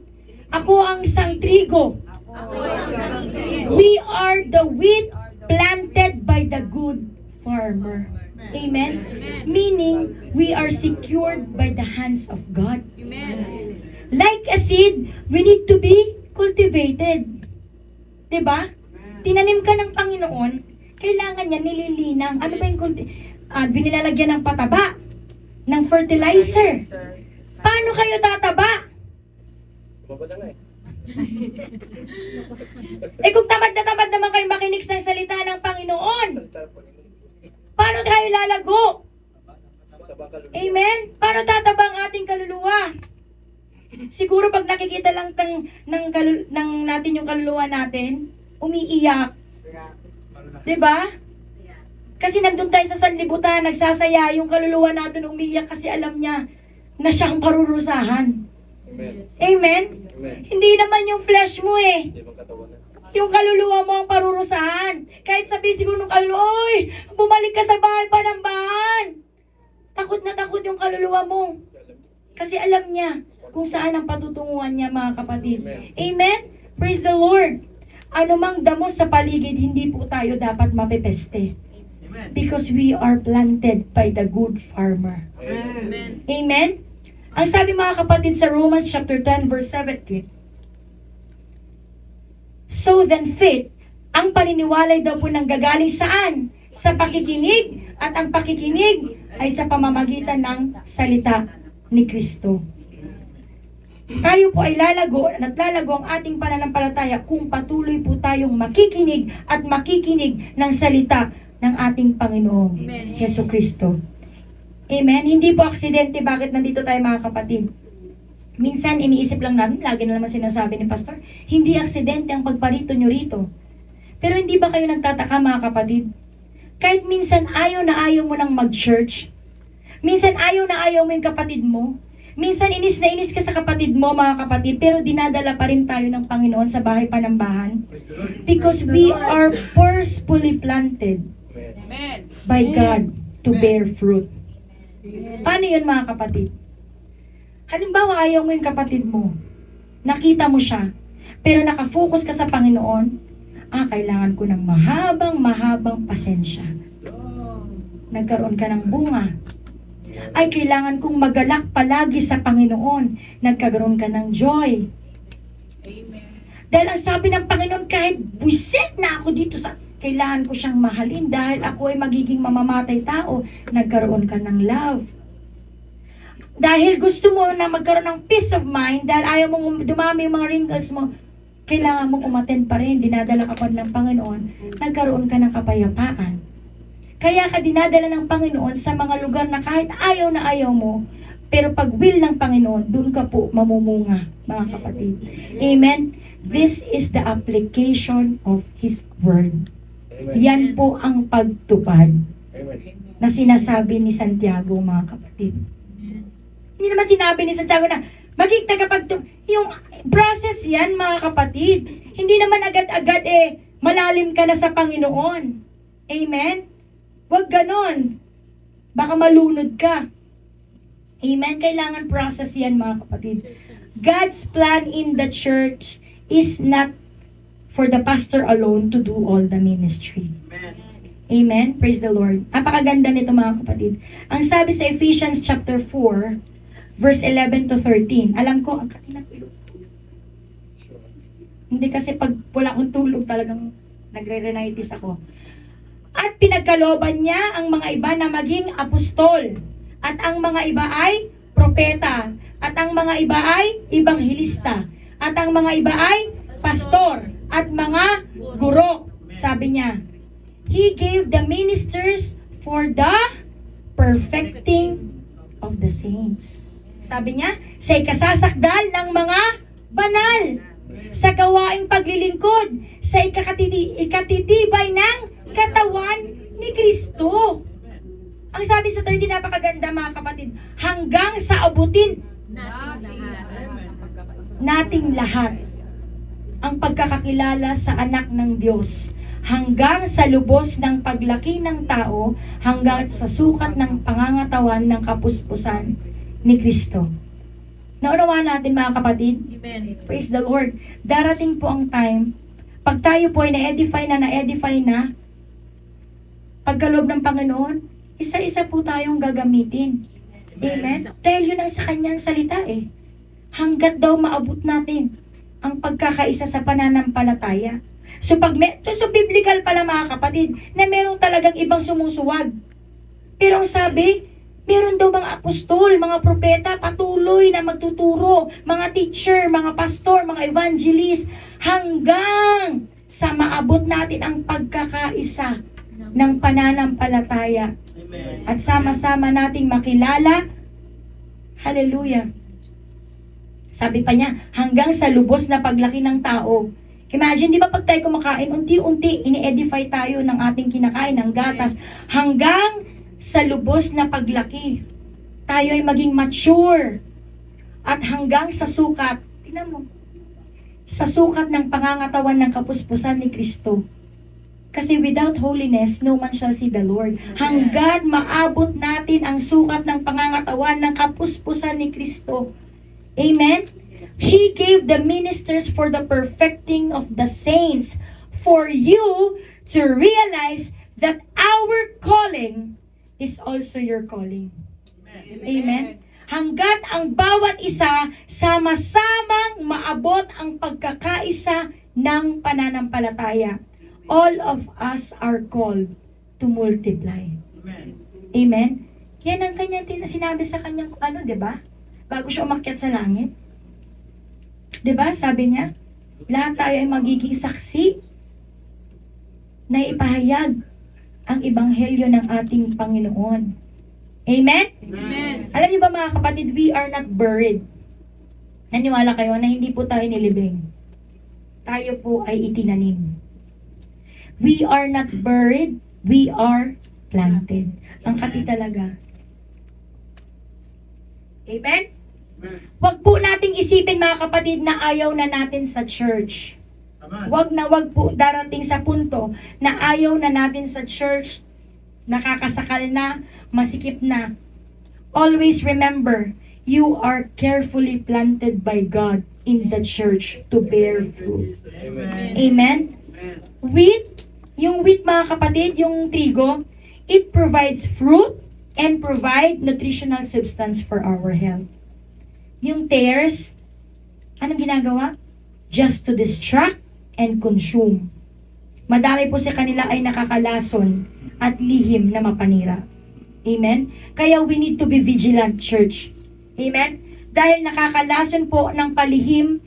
ako ang isang trigo. We are the wheat planted by the good farmer. Amen? Meaning, we are secured by the hands of God. Amen. Like a seed, we need to be cultivated. Diba? Tinanim ka ng Panginoon, kailangan niya nililinang. Ano ba yung binilalagyan ng pataba, ng fertilizer. Paano kayo tataba? Kung tamad na tamad naman kayo makinig ng salita ng Panginoon, paano tayo lalago? Amen? Paano tataba ang ating kaluluwa? Siguro pag nakikita lang ng natin yung kaluluwa natin, umiiyak. Diba? Kasi nandun tayo sa sanlibutan, nagsasaya, yung kaluluwa natin umiiyak kasi alam niya na siyang parurusahan. Amen. Amen? Amen. Hindi naman yung flesh mo eh. Hindi bang katawan na? Yung kaluluwa mo ang parurusahan. Kahit sabi siguro ng kaluluwa, oy, bumalik ka sa bahay panambahan. Takot na takot yung kaluluwa mo. Kasi alam niya kung saan ang patutunguhan niya, mga kapatid. Amen? Praise the Lord. Ano mang damo sa paligid, hindi po tayo dapat mapepeste. Because we are planted by the good farmer. Amen. Amen? Ang sabi mga kapatid sa Romans chapter 10 verse 17. So then faith, ang paniniwalay daw po nang gagaling saan? Sa pakikinig, at ang pakikinig ay sa pamamagitan ng salita ni Kristo. Tayo po ay lalago at lalago ang ating pananampalataya kung patuloy po tayong makikinig at makikinig ng salita ng ating Panginoong Heso Kristo. Amen? Hindi po aksidente bakit nandito tayo, mga kapatid. Minsan iniisip lang natin, lagi na naman sinasabi ni Pastor, hindi aksidente ang pagparito nyo rito. Pero hindi ba kayo nagtataka, mga kapatid? Kahit minsan ayaw na ayaw mo nang mag-church. Minsan ayaw na ayaw mo yung kapatid mo. Minsan inis na inis ka sa kapatid mo, mga kapatid, pero dinadala pa rin tayo ng Panginoon sa bahay panambahan. Because we are forcefully planted Amen. by God to bear fruit. Paano yun, mga kapatid? Halimbawa, ayaw mo yung kapatid mo. Nakita mo siya. Pero nakafocus ka sa Panginoon. Kailangan ko ng mahabang pasensya. Nagkaroon ka ng bunga. Kailangan kong magalak palagi sa Panginoon. Nagkaroon ka ng joy. Amen. Dahil ang sabi ng Panginoon, kahit buisit na ako dito sa... Kailangan ko siyang mahalin dahil ako ay magiging mamamatay tao. Nagkaroon ka ng love. Dahil gusto mo na magkaroon ng peace of mind, dahil ayaw mong dumami yung mga wrinkles mo, kailangan mong umattend pa rin, dinadala ka pa ng Panginoon, nagkaroon ka ng kapayapaan. Kaya ka dinadala ng Panginoon sa mga lugar na kahit ayaw na ayaw mo, pero pag will ng Panginoon, dun ka po mamumunga, mga kapatid. Amen? This is the application of His Word. Amen. Yan po ang pagtupad Amen. na sinasabi ni Santiago, mga kapatid. Hindi naman sinabi ni Santiago na maging tagapagtupad. Yung process yan, mga kapatid. Hindi naman agad-agad malalim ka na sa Panginoon. Amen? Huwag ganon. Baka malunod ka. Amen? Kailangan process yan, mga kapatid. God's plan in the church is not for the pastor alone to do all the ministry. Amen? Praise the Lord. Napakaganda nito, mga kapatid. Ang sabi sa Ephesians chapter 4, verse 11 to 13. Alam ko, ang kanina hindi kasi pag wala akong tulog talagang nagre-renitis ako. At pinagkalooban niya ang mga iba na maging apostol. At ang mga iba ay propeta. At ang mga iba ay ibanghilista. At ang mga iba ay pastor. At mga guro. Sabi niya, He gave the ministers for the perfecting of the saints. Sabi niya, sa ikasasakdal ng mga banal, sa gawaing paglilingkod, sa ikatitibay ng katawan ni Kristo. Ang sabi sa 30, napakaganda, mga kapatid, hanggang sa abutin nating lahat ang pagkakakilala sa anak ng Diyos hanggang sa lubos ng paglaki ng tao, hanggang sa sukat ng pangangatawan ng kapuspusan ni Kristo. Naunawaan natin mga kapatid? Amen. Praise the Lord. Darating po ang time, pag tayo po ay na-edify na, pagkaloob ng Panginoon, isa-isa po tayong gagamitin. Amen? Dahil yun ang sa kanyang salita eh. Hanggat daw maabot natin ang pagkakaisa sa pananampalataya. So biblical pala mga kapatid, na meron talagang ibang sumusuwag. Pero ang sabi, meron daw mga apostol, mga propeta, patuloy na magtuturo, mga teacher, mga pastor, mga evangelist, hanggang sa maabot natin ang pagkakaisa ng pananampalataya. At sama-sama nating makilala, hallelujah. Sabi pa niya, hanggang sa lubos na paglaki ng tao. Imagine, di ba pag tayo kumakain, unti-unti, ini-edify tayo ng ating kinakain, ng gatas, hanggang sa lubos na paglaki. Tayo ay maging mature. At hanggang sa sukat, tingnan mo, sa sukat ng pangangatawan ng kapuspusan ni Kristo. Kasi without holiness, no man shall see the Lord. Hanggat maabot natin ang sukat ng pangangatawan ng kapuspusan ni Kristo. Amen? He gave the ministers for the perfecting of the saints, for you to realize that our calling is also your calling. Amen? Hanggat ang bawat isa, sama-samang maabot ang pagkakaisa ng pananampalataya. All of us are called to multiply. Amen? Yan ang kanyang sinabi sa kanyang, di ba? Bago siya umakyat sa langit. Diba? Sabi niya, lahat tayo ay magiging saksi na ipahayag ang ebanghelyo ng ating Panginoon. Amen? Amen. Alam niyo ba mga kapatid, we are not buried. Naniwala kayo na hindi po tayo nilibing. Tayo po ay itinanim. We are not buried, we are planted. Ang kati talaga. Amen? Wag po nating isipin mga kapatid na ayaw na natin sa church. Wag po darating sa punto na ayaw na natin sa church, nakakasakal na, masikip na. Always remember, you are carefully planted by God in the church to bear fruit. Amen? Wheat, yung wheat mga kapatid, yung trigo, it provides fruit and provide nutritional substance for our health. Yung tares, anong ginagawa? Just to distract and consume. Madami po sa kanila ay nakakalason at lihim na mapanira. Amen? Kaya we need to be vigilant, church. Amen? Dahil nakakalason po ng palihim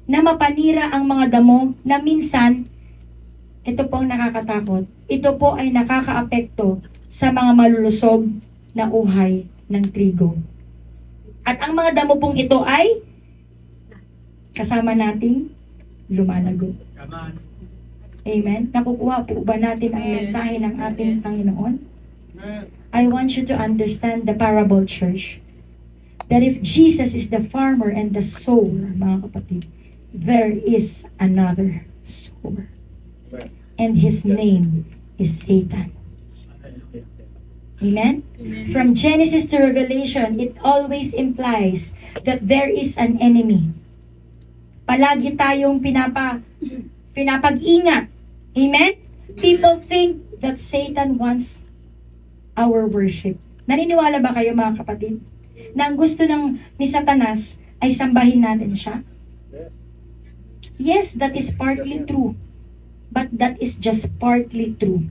na mapanira ang mga damo na minsan, ito po ang nakakatakot. Ito po ay nakakaapekto sa mga malulusog na uhay ng trigo. At ang mga damo pong ito ay kasama nating lumalago. Amen? Nakukuha po ba natin ang mensahe ng ating Panginoon? I want you to understand the parable, church. That if Jesus is the farmer and the sower, mga kapatid, there is another sower. And his name is Satan. Amen? From Genesis to Revelation, it always implies that there is an enemy. Palagi tayong pinapag-ingat. Amen? People think that Satan wants our worship. Naniniwala ba kayo mga kapatid? Na ang gusto ni Satanas ay sambahin natin siya? Yes, that is partly true. But that is just partly true.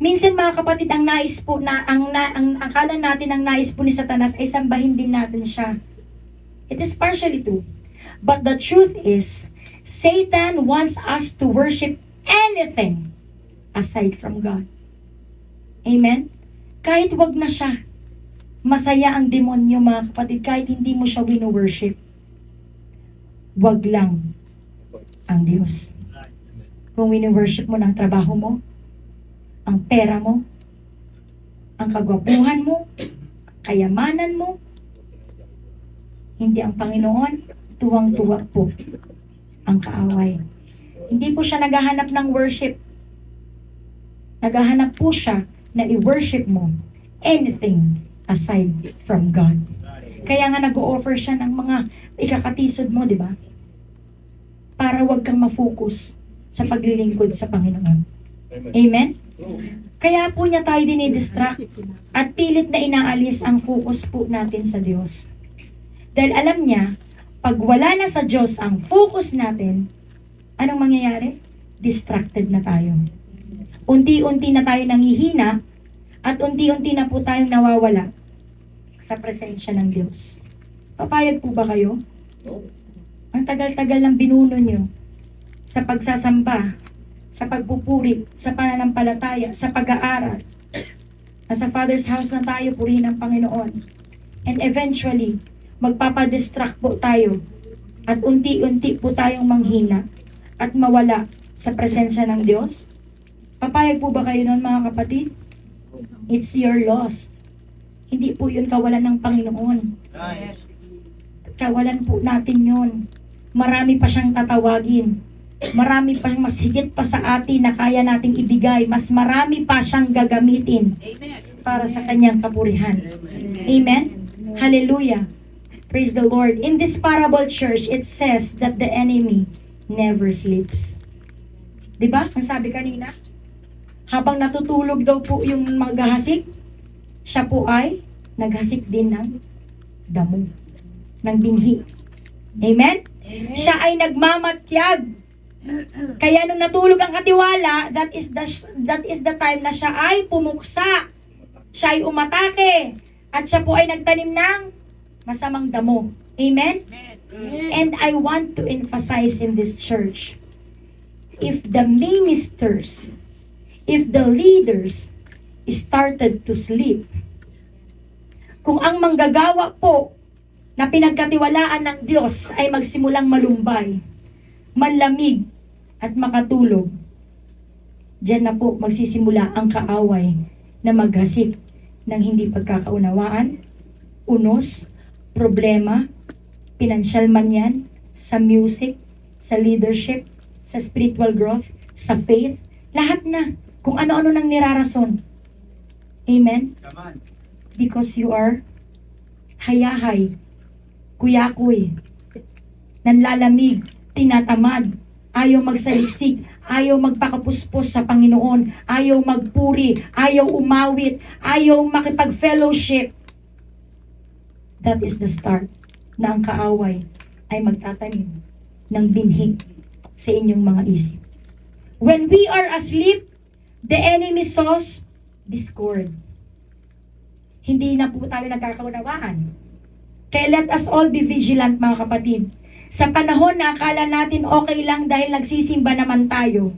Minsan mga kapatid, ang nais po ang akala natin ang nais po ni Satanas ay sambahin din natin siya. It is partially true. But the truth is, Satan wants us to worship anything aside from God. Amen? Kahit wag na siya. Masaya ang demonyo mga kapatid kahit hindi mo siya wino-worship. Wag lang ang Diyos. Kung wino-worship mo ng trabaho mo, ang pera mo, ang kagwapuhan mo, kayamanan mo, hindi ang Panginoon, tuwang-tuwa po ang kaaway. Hindi po siya naghahanap ng worship Naghahanap po siya na i-worship mo anything aside from God. Kaya nga nag-o-offer siya ng mga ikakatisod mo, di ba? Para wag kang ma-focus sa paglilingkod sa Panginoon. Amen? Kaya po niya tayo dinidistract at pilit na inaalis ang focus po natin sa Diyos. Dahil alam niya, pag wala na sa Diyos ang focus natin, anong mangyayari? Distracted na tayo. Unti-unti na tayo nangihina at unti-unti na po tayong nawawala sa presensya ng Diyos. Papayag po ba kayo? Ang tagal-tagal ng binuno nyo sa pagsasamba, sa pagpupuri, sa pananampalataya, sa pag-aaral. Nasa Father's house na tayo, purihin ang Panginoon. And eventually, magpapadistract po tayo at unti-unti po tayong manghina at mawala sa presensya ng Diyos. Papayag po ba kayo nun, mga kapatid? It's your lost. Hindi po yun kawalan ng Panginoon. Kawalan po natin yun. Marami pa siyang tatawagin. Marami pa mas higit pa sa atin na kaya nating ibigay. Mas marami pa siyang gagamitin para sa kanyang kapurihan. Amen? Hallelujah. Praise the Lord. In this parable, church, it says that the enemy never sleeps. Diba? Ang sabi kanina, habang natutulog daw po yung maghahasik, siya po ay naghasik din ng damo, ng binhi. Amen? Siya ay nagmamatyag. Kaya nung natulog ang katiwala, that is the time na siya ay pumuksa. Siya ay umatake. At siya po ay nagtanim ng masamang damo. Amen? And I want to emphasize in this church, if the ministers, if the leaders started to sleep, kung ang manggagawa po na pinagkatiwalaan ng Diyos ay magsimulang malumbay, manlamig, at makatulog, diyan na po magsisimula ang kaaway na maghasik ng hindi pagkakaunawaan, unos, problema, pinansyal man yan, sa music, sa leadership, sa spiritual growth, sa faith, lahat na, kung ano-ano nang nirarason. Amen? Because you are hayahay, kuyakoy, nanlalamig, tinatamad, ayaw magsaliksik, ayaw magpakapuspos sa Panginoon, ayaw magpuri, ayaw umawit, ayaw makipag-fellowship. That is the start na ang kaaway ay magtatanim ng binhi sa inyong mga isip. When we are asleep, the enemy sows discord. Hindi na po tayo nagkakaunawaan. Kaya let us all be vigilant, mga kapatid. Sa panahon na akala natin okay lang dahil nagsisimba naman tayo.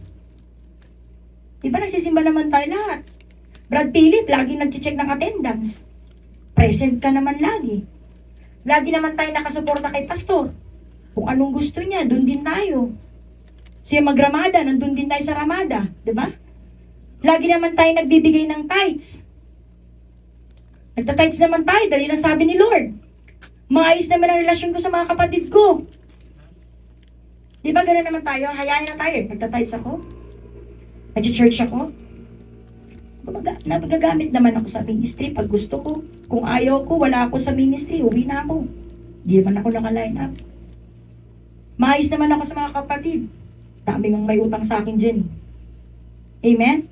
Diba nagsisimba naman tayo lahat? Brad Philip, lagi nag-check ng attendance. Present ka naman lagi. Lagi naman tayo nakasuporta kay pastor. Kung anong gusto niya, dun din tayo. Siya magramada, nandun din tayo sa ramada. Diba? Lagi naman tayo nagbibigay ng tithes. Nagtatides naman tayo dahil ang sabi ni Lord. Maayos naman ang relasyon ko sa mga kapatid ko. Di ba gano'n naman tayo? Hayain na tayo. Nagtatides ako. Nag-church ako. Nagagamit naman ako sa ministry pag gusto ko. Kung ayaw ko, wala ako sa ministry, uwi na ako. Di naman ako naka-line up. Maayos naman ako sa mga kapatid. Daming ang may utang sa akin dyan. Amen?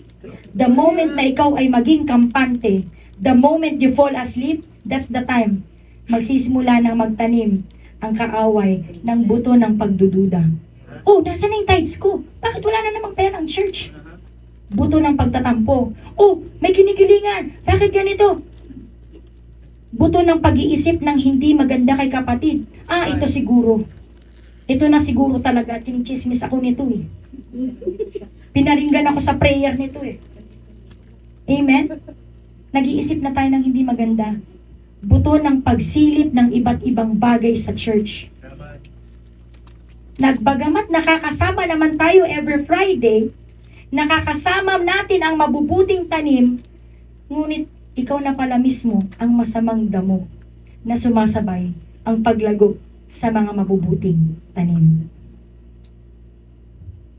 The moment na ikaw ay maging kampante, the moment you fall asleep, that's the time magsisimula ng magtanim ang kaaway ng buto ng pagdududa. Oh, nasa na yung tithes ko? Bakit wala na namang pera ang church? Buto ng pagtatampo. Oh, may kinikilingan. Bakit ganito? Buto ng pag-iisip ng hindi maganda kay kapatid. Ah, ito siguro. Ito na siguro talaga. Chinichismis ako nito eh. Pinaringgan ako sa prayer nito eh. Amen? Nag-iisip na tayo ng hindi maganda. Buto ng pagsilip ng iba't ibang bagay sa church. Nagbagamat nakakasama naman tayo every Friday, nakakasama natin ang mabubuting tanim, ngunit ikaw na pala mismo ang masamang damo na sumasabay ang paglago sa mga mabubuting tanim.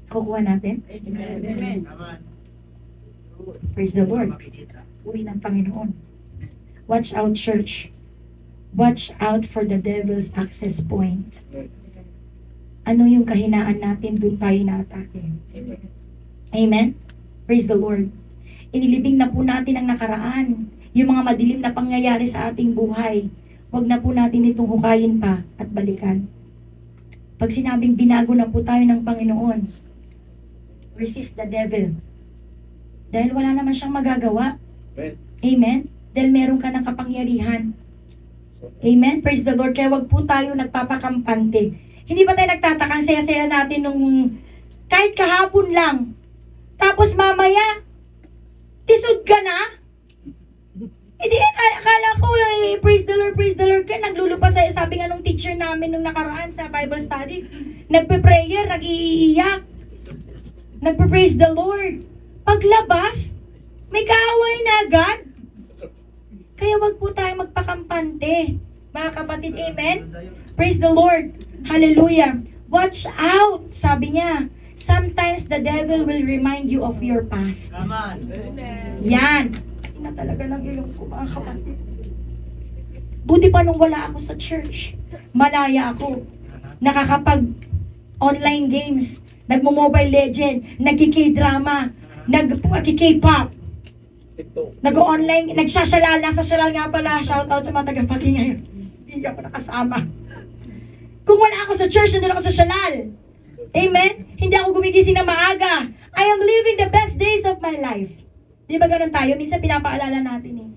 Kukuha natin? Amen. Praise the Lord. Uwi ng Panginoon. Watch out, church. Watch out for the devil's access point. Ano yung kahinaan natin, doon tayo na-atake. Amen? Praise the Lord. Inilibing na po natin ang nakaraan. Yung mga madilim na pangyayari sa ating buhay. Huwag na po natin itong hukayin pa at balikan. Pag sinabing binago na po tayo ng Panginoon, resist the devil. Dahil wala naman siyang magagawa. Amen? Dahil meron ka ng kapangyarihan. Amen? Praise the Lord. Kaya wag po tayo nagpapakampante. Hindi ba tayo nagtatakang saya-saya natin nung kahit kahapon lang. Tapos mamaya, tisod ka na? Hindi, akala ko, praise the Lord ka, naglulupa sa, sabi nga nung teacher namin nung nakaraan sa Bible study, nagpe-prayer, nag-iiyak, nagpe-praise the Lord. Paglabas, may kaaway na agad. Kaya wag po tayo magpakampante. Mga kapatid, amen? Praise the Lord. Hallelujah. Watch out, sabi niya. Sometimes the devil will remind you of your past. Yan. Na talaga ng ilong ko, mga kapatid. Buti pa nung wala ako sa church. Malaya ako. Nakakapag online games, nagmo-mobile legend, nagki-K-drama, nagki-K-pop, nag-online, nagsasyalal, nasa syalal nga pala, shoutout sa mga tagapaki ngayon. Hindi ako nakasama. Kung wala ako sa church, nandun ako sa syalal. Amen? Hindi ako gumigising na maaga. I am living the best days of my life. Di ba ganun tayo? Minsan pinapaalala natin eh.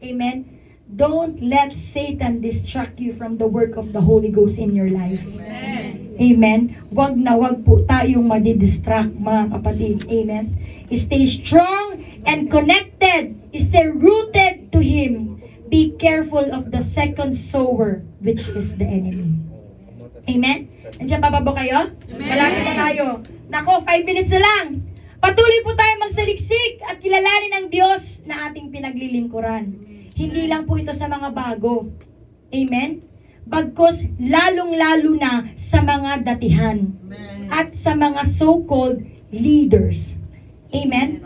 Amen? Don't let Satan distract you from the work of the Holy Ghost in your life. Amen? Wag na wag po tayong madidistract, mga kapatid. Amen? Stay strong and connected. Stay rooted to Him. Be careful of the second sower, which is the enemy. Amen? Nandiyan pa ba kayo? Malapit na tayo. Nako, 5 minutes na lang. Patuloy po tayo magsaliksik at kilalanin ang Diyos na ating pinaglilingkuran. Hindi lang po ito sa mga bago. Amen? Bagkus lalong-lalo na sa mga datihan at sa mga so-called leaders. Amen?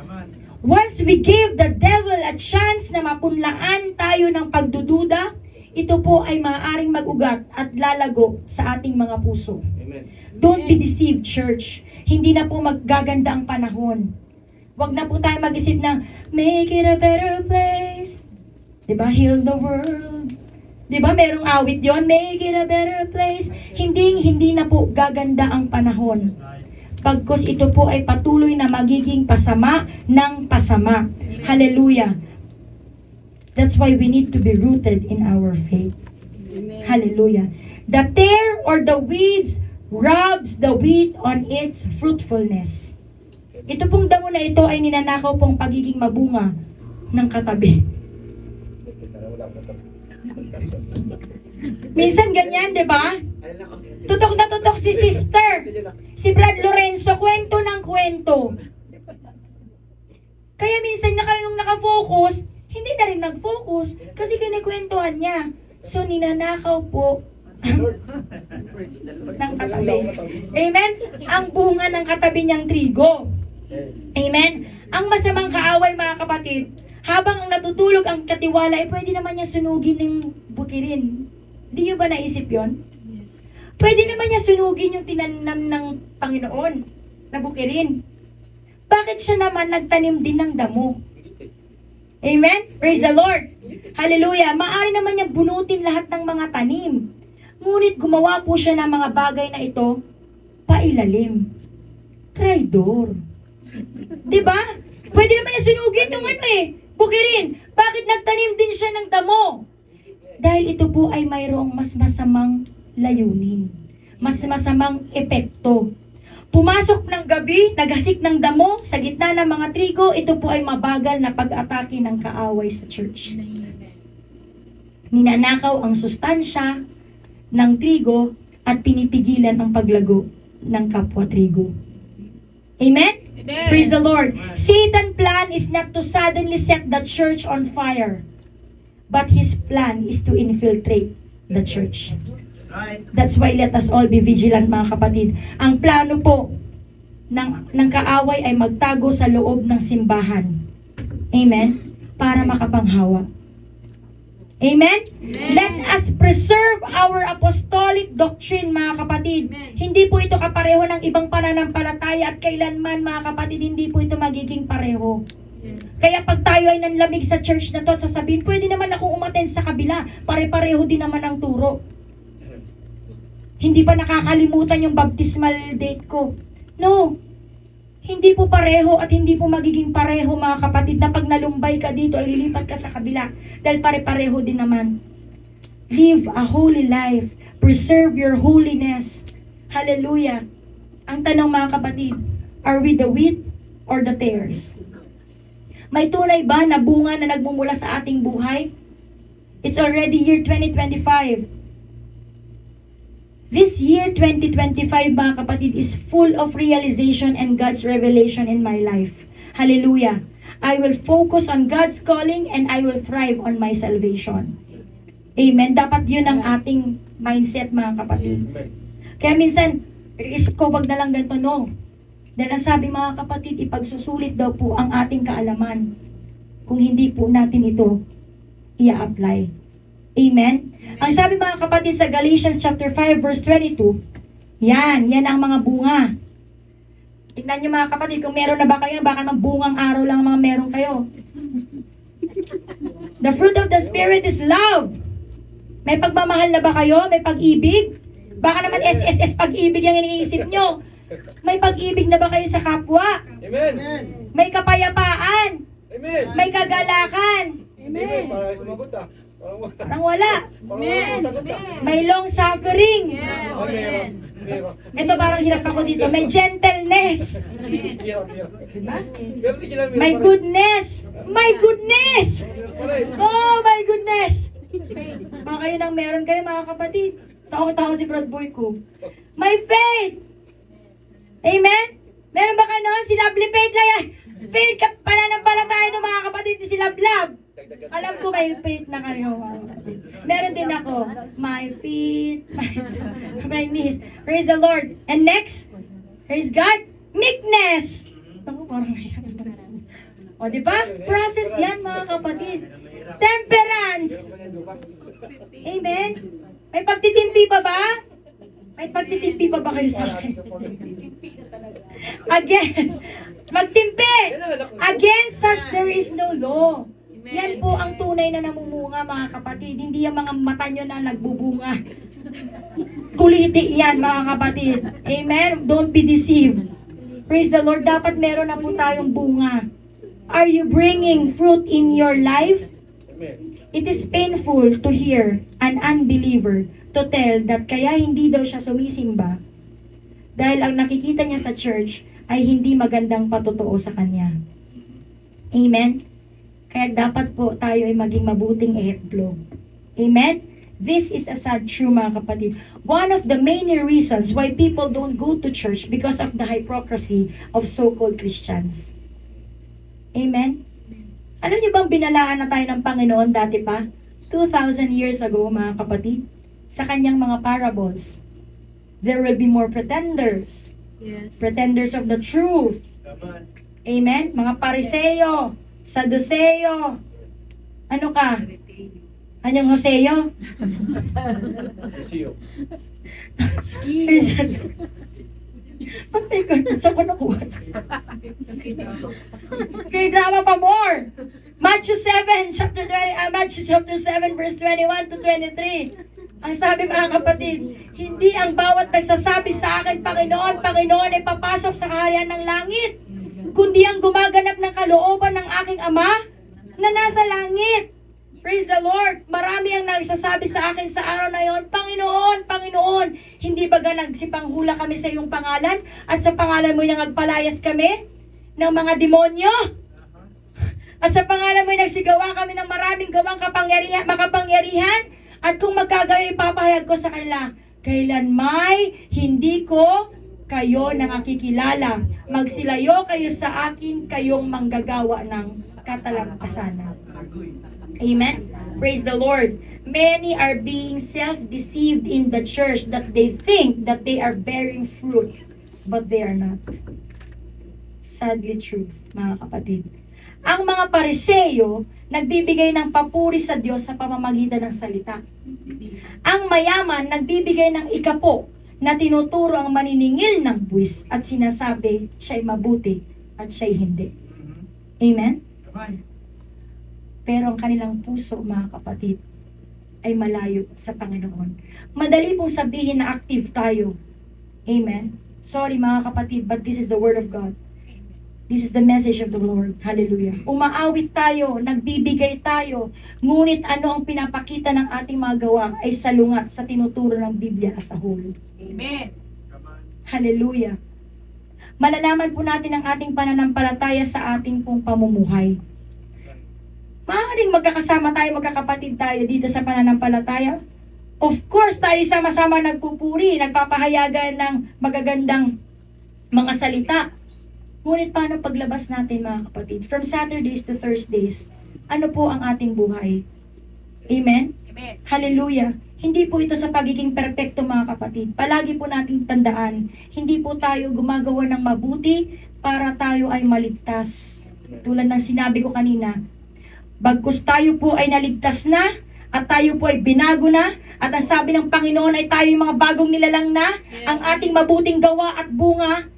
Once we give the devil a chance na mapunlaan tayo ng pagdududa, ito po ay maaaring mag-ugat at lalago sa ating mga puso. Don't be deceived, church. Hindi na po maggaganda ang panahon. Huwag na po tayo mag-isip ng, make it a better place. Diba? Heal the world. Diba? Merong awit yon, make it a better place. Hindi na po gaganda ang panahon. Pagkos ito po ay patuloy na magiging pasama ng pasama. Hallelujah. That's why we need to be rooted in our faith. Amen. Hallelujah. The tear or the weeds robs the wheat on its fruitfulness. Ito pong damo na ito ay ninanakaw pong pagiging mabunga ng katabi. Minsan ganyan, di ba? Tutok na tutok si sister. Si Brad Lorenzo, kwento ng kwento. Kaya minsan na kayong nakafocus, hindi na rin nag-focus kasi kinikwentuhan niya. So, ninanakaw po ng katabi. Amen? Ang bunga ng katabi niyang trigo. Amen? Ang masamang kaaway, mga kapatid, habang natutulog ang katiwala, pwede naman niya sunugin ng bukirin. Di niyo ba naisip yon? Pwede naman niya sunugin yung tinanam ng Panginoon na bukirin. Bakit siya naman nagtanim din ng damo? Amen? Praise the Lord. Hallelujah. Maaari naman niyang bunutin lahat ng mga tanim. Ngunit gumawa po siya ng mga bagay na ito pailalim. Traidor. Diba? Pwede naman niya sunugin yung bukirin. Bakit nagtanim din siya ng damo? Dahil ito po ay mayroong mas masamang layunin. Mas masamang epekto. Pumasok ng gabi, naghasik ng damo sa gitna ng mga trigo, ito po ay mabagal na pag-atake ng kaaway sa church. Ninanakaw ang sustansya ng trigo at pinipigilan ang paglago ng kapwa trigo. Amen? Amen? Praise the Lord. Satan's plan is not to suddenly set the church on fire, but his plan is to infiltrate the church. That's why let us all be vigilant, mga kapatid. Ang plano po ng kaaway ay magtago sa loob ng simbahan. Amen? Para makapanghawa. Amen? Let us preserve our apostolic doctrine, mga kapatid. Hindi po ito kapareho ng ibang pananampalataya at kailanman, mga kapatid, hindi po ito magiging pareho. Kaya pag tayo ay nanlamig sa church na to at sasabihin, pwede naman akong umattend sa kabila. Pare-pareho din naman ang turo. Hindi pa nakakalimutan yung baptismal date ko. No. Hindi po pareho at hindi po magiging pareho, mga kapatid, na pag nalumbay ka dito ay lilipat ka sa kabila. Dahil pare-pareho din naman. Live a holy life. Preserve your holiness. Hallelujah. Ang tanong, mga kapatid, are we the wheat or the tares? May tunay ba na bunga na nagmumula sa ating buhay? It's already year 2025. This year 2025, mga kapatid, is full of realization and God's revelation in my life. Hallelujah. I will focus on God's calling and I will thrive on my salvation. Amen. Dapat yun ang ating mindset, mga kapatid. Kaya minsan, isip ko, wag na lang ganito, no. Dahil ang sabi, mga kapatid, ipagsusulit daw po ang ating kaalaman kung hindi po natin ito i-apply. Amen? Ang sabi, mga kapatid, sa Galatians chapter 5 verse 22, yan ang mga bunga. Tingnan nyo, mga kapatid, kung meron na ba kayo, baka ng bungang araw lang mga meron kayo. The fruit of the Spirit is love. May pagmamahal na ba kayo? May pag-ibig? Baka naman SSS pag-ibig yung iniisip nyo. May pag-ibig na ba kayo sa kapwa? Amen. May kapayapaan? Amen. May kagalakan? Amen. Para sumagot ah. Parang wala. Amen. May long suffering. Amen. Ito parang hirap ako dito. May gentleness. Diba? May goodness. My goodness. Oh, my goodness. Baka kayo nang meron kayo, mga kapatid. Taong-taong si Brad Boy ko. May faith. Amen? Meron ba kayo noon? Si Lovely Faith lang yan. Faith, pananampalataya ng mga kapatid ni si Love. Alam ko may faith na kayo. Meron din ako. My feet, my knees. Praise the Lord. And next, praise God, meekness. Ako, parang o, diba? Process yan, mga kapatid. Temperance. Amen? May pagtitimpi pa ba? May pagtitimpi pa ba kayo sa akin? Against. Magtimpi. Against such there is no law. Yan po ang tunay na namumunga, mga kapatid. Hindi yung mga mata nyo na nagbubunga. Kuliti yan, mga kapatid. Amen? Don't be deceived. Praise the Lord. Dapat meron na po tayong bunga. Are you bringing fruit in your life? It is painful to hear an unbeliever to tell that kaya hindi daw siya sumisimba dahil ang nakikita niya sa church ay hindi magandang patotoo sa kanya. Amen? Kaya dapat po tayo ay maging mabuting ehemplo. Amen? This is a sad truth, mga kapatid. One of the main reasons why people don't go to church because of the hypocrisy of so-called Christians. Amen? Alam niyo bang binalaan na tayo ng Panginoon dati pa? 2,000 years ago, mga kapatid, sa kanyang mga parables. There will be more pretenders. Yes. Pretenders of the truth. Amen? Mga Pariseo, Saduceo. Ano ka? Anyong Hoseo? Patay ka, saan ko nakuha? Okay, drama pa more. Matthew 7, Matthew chapter 7, verse 21 to 23. Ang sabi, mga kapatid, hindi ang bawat nagsasabi sa akin, Panginoon, Panginoon, ay papasok sa kaharian ng langit, kundi ang gumaganap ng kalooban ng aking Ama na nasa langit. Praise the Lord. Marami ang nagsasabi sa akin sa araw na yon, Panginoon, Panginoon, hindi ba nagsipanghula kami sa iyong pangalan at sa pangalan mo nagpalayas kami ng mga demonyo? At sa pangalan mo nagsigawa kami ng maraming gawang makapangyarihan? At kung magkagawa, ipapahayag ko sa kanila, kailanmay hindi ko kayo nakikilala. Magsilayo kayo sa akin, kayong manggagawa ng katalampasan. Amen? Praise the Lord. Many are being self-deceived in the church that they think that they are bearing fruit, but they are not. Sadly truth, mga kapatid. Ang mga Pariseo, nagbibigay ng papuri sa Diyos sa pamamagitan ng salita. Ang mayaman, nagbibigay ng ikapo na tinuturo ang maniningil ng buwis at sinasabi siya'y mabuti at siya'y hindi. Amen? Pero ang kanilang puso, mga kapatid, ay malayo sa Panginoon. Madali pong sabihin na active tayo. Amen? Sorry mga kapatid, but this is the word of God. This is the message of the Lord. Hallelujah. Umaawit tayo, nagbibigay tayo, ngunit ano ang pinapakita ng ating mga gawa ay salungat sa tinuturo ng Biblia as a whole. Amen. Hallelujah. Malalaman po natin ang ating pananampalataya sa ating pong pamumuhay. Maaaring magkakasama tayo, magkakapatid tayo dito sa pananampalataya. Of course, tayo sama-sama nagpupuri, nagpapahayagan ng magagandang mga salita. Ngunit paano paglabas natin, mga kapatid? From Saturdays to Thursdays, ano po ang ating buhay? Amen? Amen. Hallelujah. Hindi po ito sa pagiging perpekto, mga kapatid. Palagi po nating tandaan, hindi po tayo gumagawa ng mabuti para tayo ay maligtas. Tulad ng sinabi ko kanina, bagkus tayo po ay naligtas na, at tayo po ay binago na, at ang sabi ng Panginoon ay tayo yung mga bagong nilalang na, ang ating mabuting gawa at bunga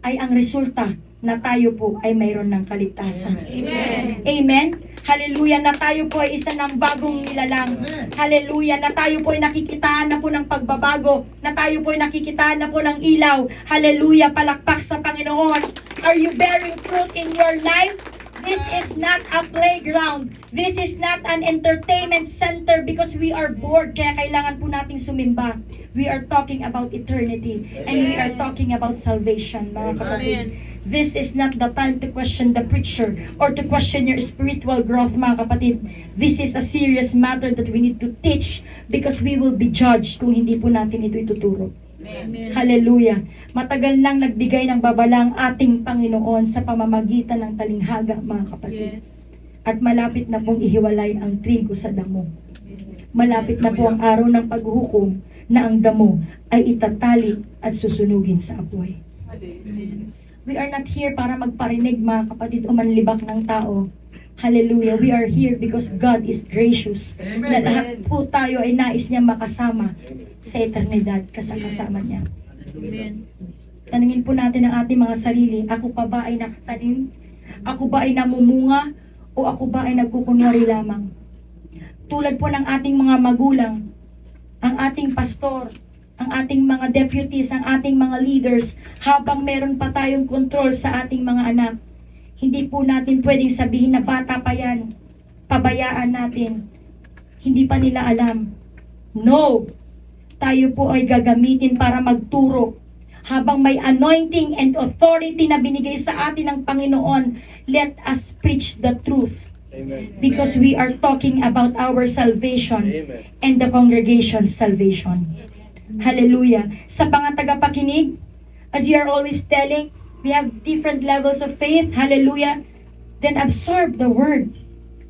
ay ang resulta na tayo po ay mayroon ng kaligtasan. Amen. Amen? Hallelujah, na tayo po ay isa ng bagong nilalang. Hallelujah, na tayo po ay nakikitaan na po ng pagbabago, na tayo po ay nakikitaan na po ng ilaw. Hallelujah, palakpak sa Panginoon. Are you bearing fruit in your life? This is not a playground. This is not an entertainment center because we are bored. Kaya kailangan po nating sumimba. We are talking about eternity. And we are talking about salvation, mga kapatid. This is not the time to question the preacher or to question your spiritual growth, mga kapatid. This is a serious matter that we need to teach because we will be judged kung hindi po natin ito ituturo. Amen. Hallelujah. Matagal nang nagbigay ng babala ang ating Panginoon sa pamamagitan ng talinghaga, mga kapatid. Yes. At malapit na pong ihiwalay ang trigo sa damo. Malapit na po ang araw ng paghuhukom na ang damo ay itatali at susunugin sa apoy. Amen. We are not here para magparinig, mga kapatid, o manlibak ng tao. Hallelujah. We are here because God is gracious. Na lahat po tayo ay nais niya makasama sa eternidad kasama niya. Amen. Tanungin po natin ang ating mga sarili, ako pa ba ay nakatanim? Ako ba ay namumunga? O ako ba ay nagkukunwari lamang? Tulad po ng ating mga magulang, ang ating pastor, ang ating mga deputies, ang ating mga leaders, habang meron pa tayong control sa ating mga anak, hindi po natin pwedeng sabihin na bata pa yan, pabayaan natin, hindi pa nila alam. No! Tayo po ay gagamitin para magturo. Habang may anointing and authority na binigay sa atin ng Panginoon, let us preach the truth. Amen. Because we are talking about our salvation Amen. and the congregation's salvation. Hallelujah. Sa mga tagapakinig, as you are always telling, we have different levels of faith. Hallelujah. Then absorb the word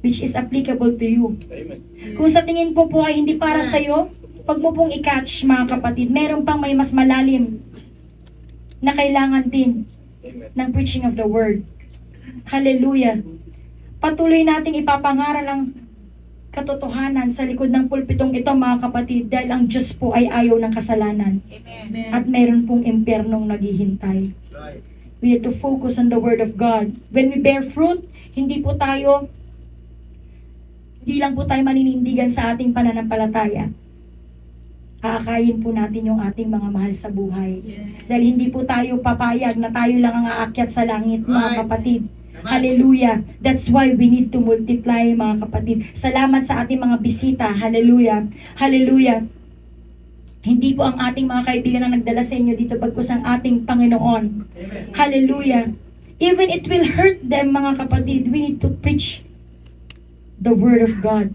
which is applicable to you. Amen. Kung sa tingin po ay hindi para sa'yo, pag mo pong i-catch, mga kapatid, meron pang may mas malalim na kailangan din Amen. ng preaching of the word. Hallelujah. Patuloy nating ipapangaral ang katotohanan sa likod ng pulpitong ito, mga kapatid, dahil ang Diyos po ay ayaw ng kasalanan. Amen. At meron pong impernong naghihintay. Right. We need to focus on the Word of God. When we bear fruit, hindi lang po tayo maninindigan sa ating pananampalataya. Aakayin po natin yung ating mga mahal sa buhay. Yes. Dahil hindi po tayo papayag na tayo lang ang aakyat sa langit, mga kapatid. Hallelujah. That's why we need to multiply, mga kapatid. Salamat sa ating mga bisita. Hallelujah. Hallelujah. Hindi po ang ating mga kaibigan na nagdala sa inyo dito, bagkus ang ating Panginoon. Amen. Hallelujah. Even it will hurt them, mga kapatid, we need to preach the Word of God.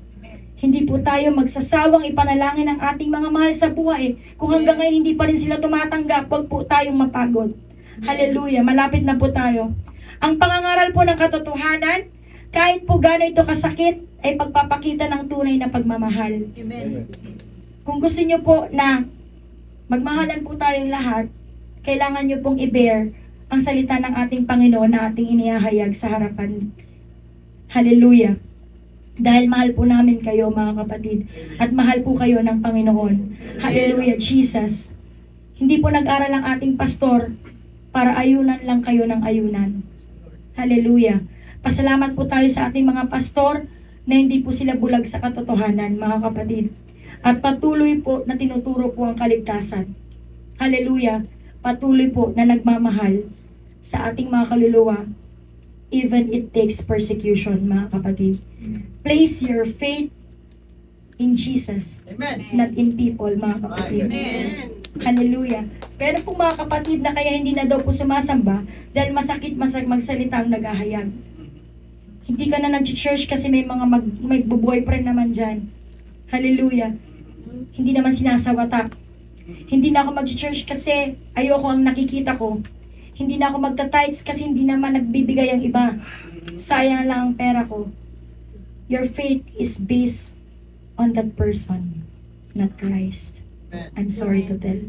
Hindi po tayo magsasawang ipanalangin ang ating mga mahal sa buhay. Kung hanggang ngayon hindi pa rin sila tumatanggap, huwag po tayong mapagod. Hallelujah. Malapit na po tayo. Ang pangangaral po ng katotohanan, kahit po gano'n ito kasakit, ay pagpapakita ng tunay na pagmamahal. Amen. Kung gusto nyo po na magmahalan po tayong lahat, kailangan nyo pong i-bear ang salita ng ating Panginoon na ating inihahayag sa harapan. Hallelujah. Dahil mahal po namin kayo, mga kapatid, at mahal po kayo ng Panginoon. Hallelujah, Jesus. Hindi po nag-aral ang ating pastor para ayunan lang kayo ng ayunan. Hallelujah. Pasalamat po tayo sa ating mga pastor na hindi po sila bulag sa katotohanan, mga kapatid. At patuloy po na tinuturo po ang kaligtasan. Hallelujah. Patuloy po na nagmamahal sa ating mga kaluluwa, even it takes persecution, mga kapatid. Place your faith in Jesus, not in people, mga kapatid. Hallelujah. Pero po mga kapatid na kaya hindi na daw po sumasamba dahil masakit magsalita ang naghahayag. Hindi ka na nag-church kasi may mga boyfriend naman dyan. Hallelujah. Hindi naman sinasawata. Hindi na ako mag-church kasi ayoko ang nakikita ko. Hindi na ako magta-tithes kasi hindi naman nagbibigay ang iba. Sayang lang ang pera ko. Your faith is based on that person, not Christ. I'm sorry to tell.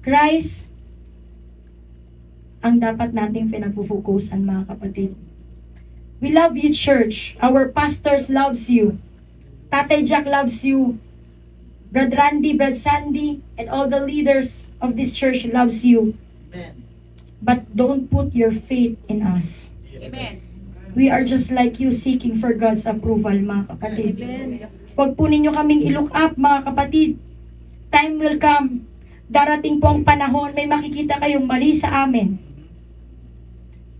Christ ang dapat nating pinagpufukusan, mga kapatid. We love you, church. Our pastors loves you. Tatay Jack loves you. Brad Randy, Brad Sandy, and all the leaders of this church loves you. But don't put your faith in us. Amen. We are just like you seeking for God's approval, mga kapatid. Huwag po ninyo kaming i-look up, mga kapatid. Time will come. Darating po ang panahon, may makikita kayong mali sa amin.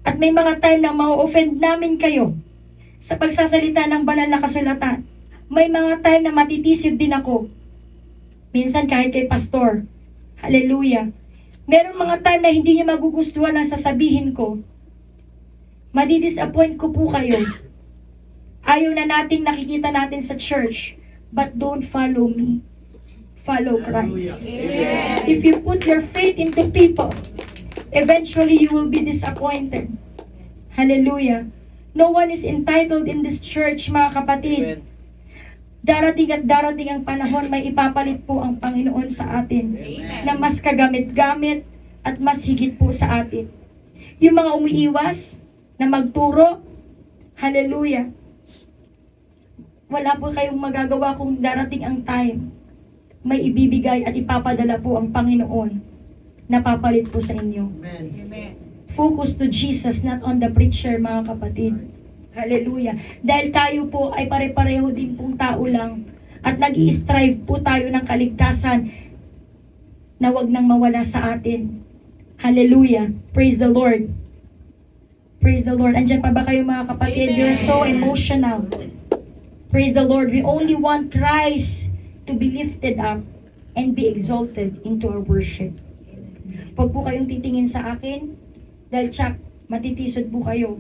At may mga time na ma-offend namin kayo sa pagsasalita ng banal na kasulatan. May mga time na matitisib din ako. Minsan kahit kay pastor. Hallelujah. Meron mga time na hindi niyo magugustuhan ang sasabihin ko. Madidisappoint ko po kayo. Ayaw na nating nakikita natin sa church. But don't follow me. Follow Christ. Amen. If you put your faith into people, eventually you will be disappointed. Hallelujah. No one is entitled in this church, mga kapatid. Darating at darating ang panahon, may ipapalit po ang Panginoon sa atin na mas kagamit-gamit at mas higit po sa atin. Yung mga umiiwas na magturo, hallelujah. Wala po kayong magagawa kung darating ang time. May ibibigay at ipapadala po ang Panginoon na papalit po sa inyo. Amen. Focus to Jesus, not on the preacher, mga kapatid. Hallelujah. Dahil tayo po ay pare-pareho din pong tao lang at nag-i-strive po tayo ng kaligtasan na wag nang mawala sa atin. Hallelujah. Praise the Lord. Praise the Lord. Andyan pa ba kayo, mga kapatid? Amen. You're so emotional. Praise the Lord. We only want Christ to be lifted up and be exalted into our worship. Huwag po kayong titingin sa akin dahil tsak, matitisod po kayo.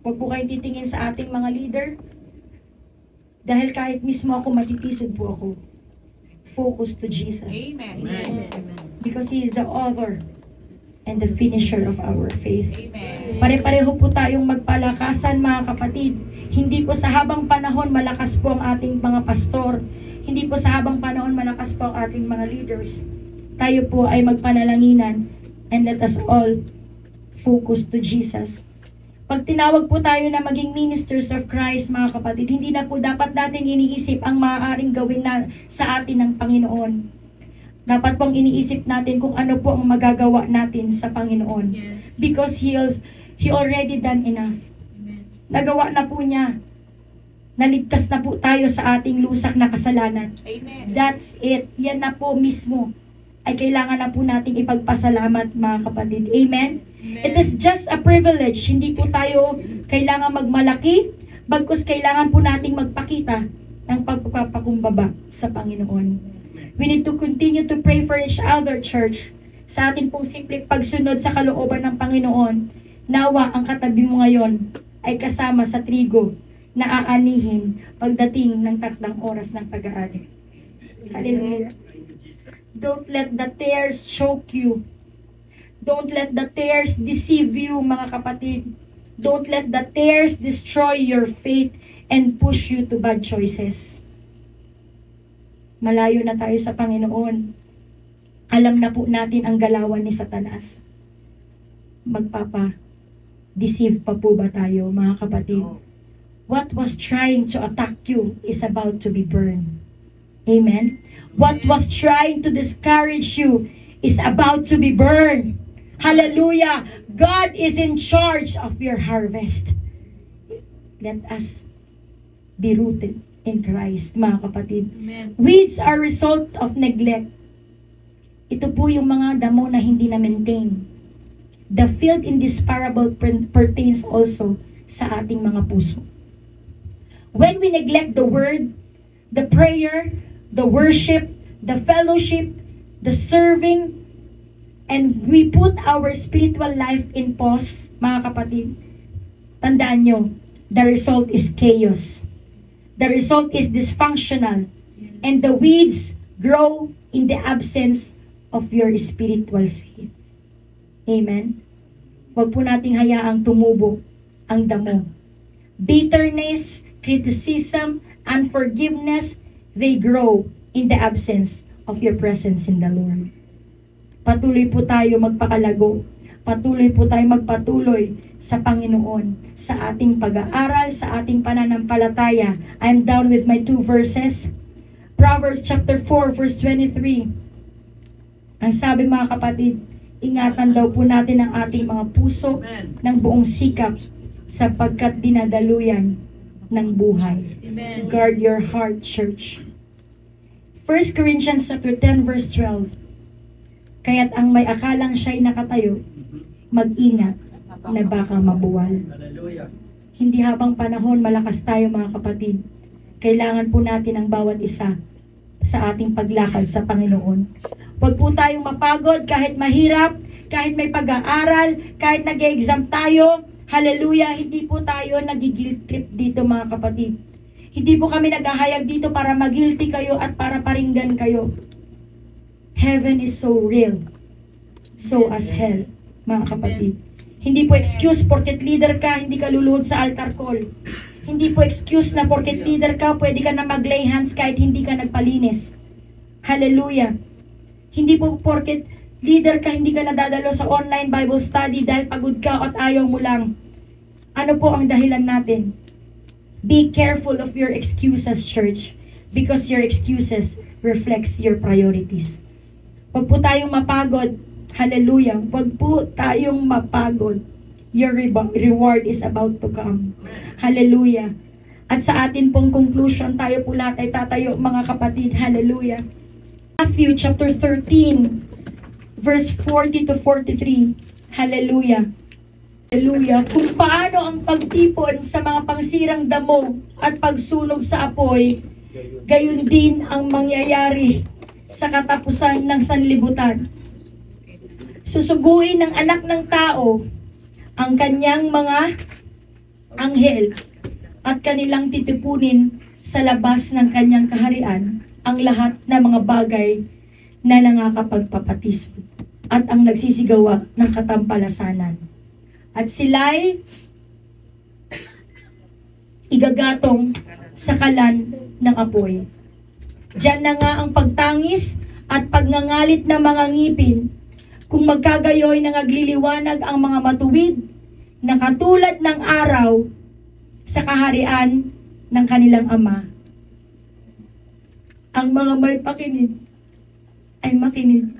Huwag po kayong titingin sa ating mga leader dahil kahit mismo ako matitisod po ako. Focus to Jesus. Amen. Because He is the author and the finisher of our faith. Amen. Pare-pareho po tayong magpalakasan, mga kapatid. Hindi po sa habang panahon malakas po ang ating mga pastor. Hindi po sa habang panahon malakas po ang ating mga leaders. Tayo po ay magpanalanginan and let us all focus to Jesus. Pag tinawag po tayo na maging ministers of Christ, mga kapatid, hindi na po dapat natin iniisip ang maaaring gawin na sa atin ng Panginoon. Dapat pong iniisip natin kung ano po ang magagawa natin sa Panginoon. Yes. Because He already done enough. Amen. Nagawa na po niya. Naligtas na po tayo sa ating lusak na kasalanan. Amen. That's it. Yan na po mismo ay kailangan na po nating ipagpasalamat, mga kapatid. Amen? It is just a privilege. Hindi po tayo kailangan magmalaki, bagkus kailangan po nating magpakita ng pagpapakumbaba sa Panginoon. We need to continue to pray for each other, church. Sa atin pong simpleng pagsunod sa kalooban ng Panginoon, nawa ang katabi mo ngayon ay kasama sa trigo na aanihin pagdating ng takdang oras ng pag-aari. Hallelujah. Don't let the tears choke you. Don't let the tears deceive you, mga kapatid. Don't let the tears destroy your faith and push you to bad choices. Malayo na tayo sa Panginoon. Alam na po natin ang galawan ni Satanas. magpapa-deceive pa po ba tayo, mga kapatid? What was trying to attack you is about to be burned. Amen? What was trying to discourage you is about to be burned. Hallelujah! God is in charge of your harvest. Let us be rooted in Christ, mga kapatid. Amen. Weeds are result of neglect. Ito po yung mga damo na hindi na-maintain. The field in this parable pertains also sa ating mga puso. When we neglect the word, the prayer, the worship, the fellowship, the serving, and we put our spiritual life in pause, mga kapatid, tandaan nyo, the result is chaos. The result is dysfunctional. And the weeds grow in the absence of your spiritual faith. Amen? Huwag po nating hayaang tumubo ang damo. Bitterness, criticism, unforgiveness, they grow in the absence of your presence in the Lord. Patuloy po tayo magpakalago. Patuloy po tayo magpatuloy sa Panginoon, sa ating pag-aaral, sa ating pananampalataya. I'm down with my 2 verses. Proverbs chapter 4, verse 23. Ang sabi, mga kapatid, ingatan daw po natin ang ating mga puso ng buong sikap sapagkat dinadaluyan ng buhay. Amen. Guard your heart, church. 1 Corinthians chapter 10, verse 12. Kaya't ang may akalang siya'y nakatayo, mag-ingat na baka mabuwal. Hallelujah. Hindi habang panahon malakas tayo, mga kapatid. Kailangan po natin ang bawat isa sa ating paglakad sa Panginoon. Huwag po tayong mapagod kahit mahirap, kahit may pag-aaral, kahit nag-exam tayo. Hallelujah, hindi po tayo nag-guilt trip dito, mga kapatid. Hindi po kami naghahayag dito para mag-guilty kayo at para paringgan kayo. Heaven is so real. So as hell, mga kapatid. Hindi po excuse porket leader ka, hindi ka luluhod sa altar call. Hindi po excuse na porket leader ka, pwede ka na mag-lay hands kahit hindi ka nagpalinis. Hallelujah. Hindi po porket leader ka, hindi ka nadadalo sa online Bible study dahil pagod ka at ayaw mo lang. Ano po ang dahilan natin? Be careful of your excuses, church, because your excuses reflects your priorities. Huwag po tayong mapagod. Hallelujah. Huwag po tayong mapagod. Your reward is about to come. Hallelujah. At sa atin pong conclusion, tayo po lahat ay tatayo, mga kapatid. Hallelujah. Matthew chapter 13, verse 40 to 43. Hallelujah. Hallelujah. Kung paano ang pagtipon sa mga pangsirang damo at pagsunog sa apoy, gayon din ang mangyayari sa katapusan ng sanlibutan. Susuguin ng anak ng tao ang kanyang mga anghel at kanilang titipunin sa labas ng kanyang kaharian ang lahat ng mga bagay na nangakapagpapatisod at ang nagsisigawa ng katampalasanan. At sila'y igagatong sa kalan ng apoy. Diyan na nga ang pagtangis at pagngangalit ng mga ngipin, kung magkagayoy na nagliliwanag ang mga matuwid na katulad ng araw sa kaharian ng kanilang Ama. Ang mga may pakinig ay makinig.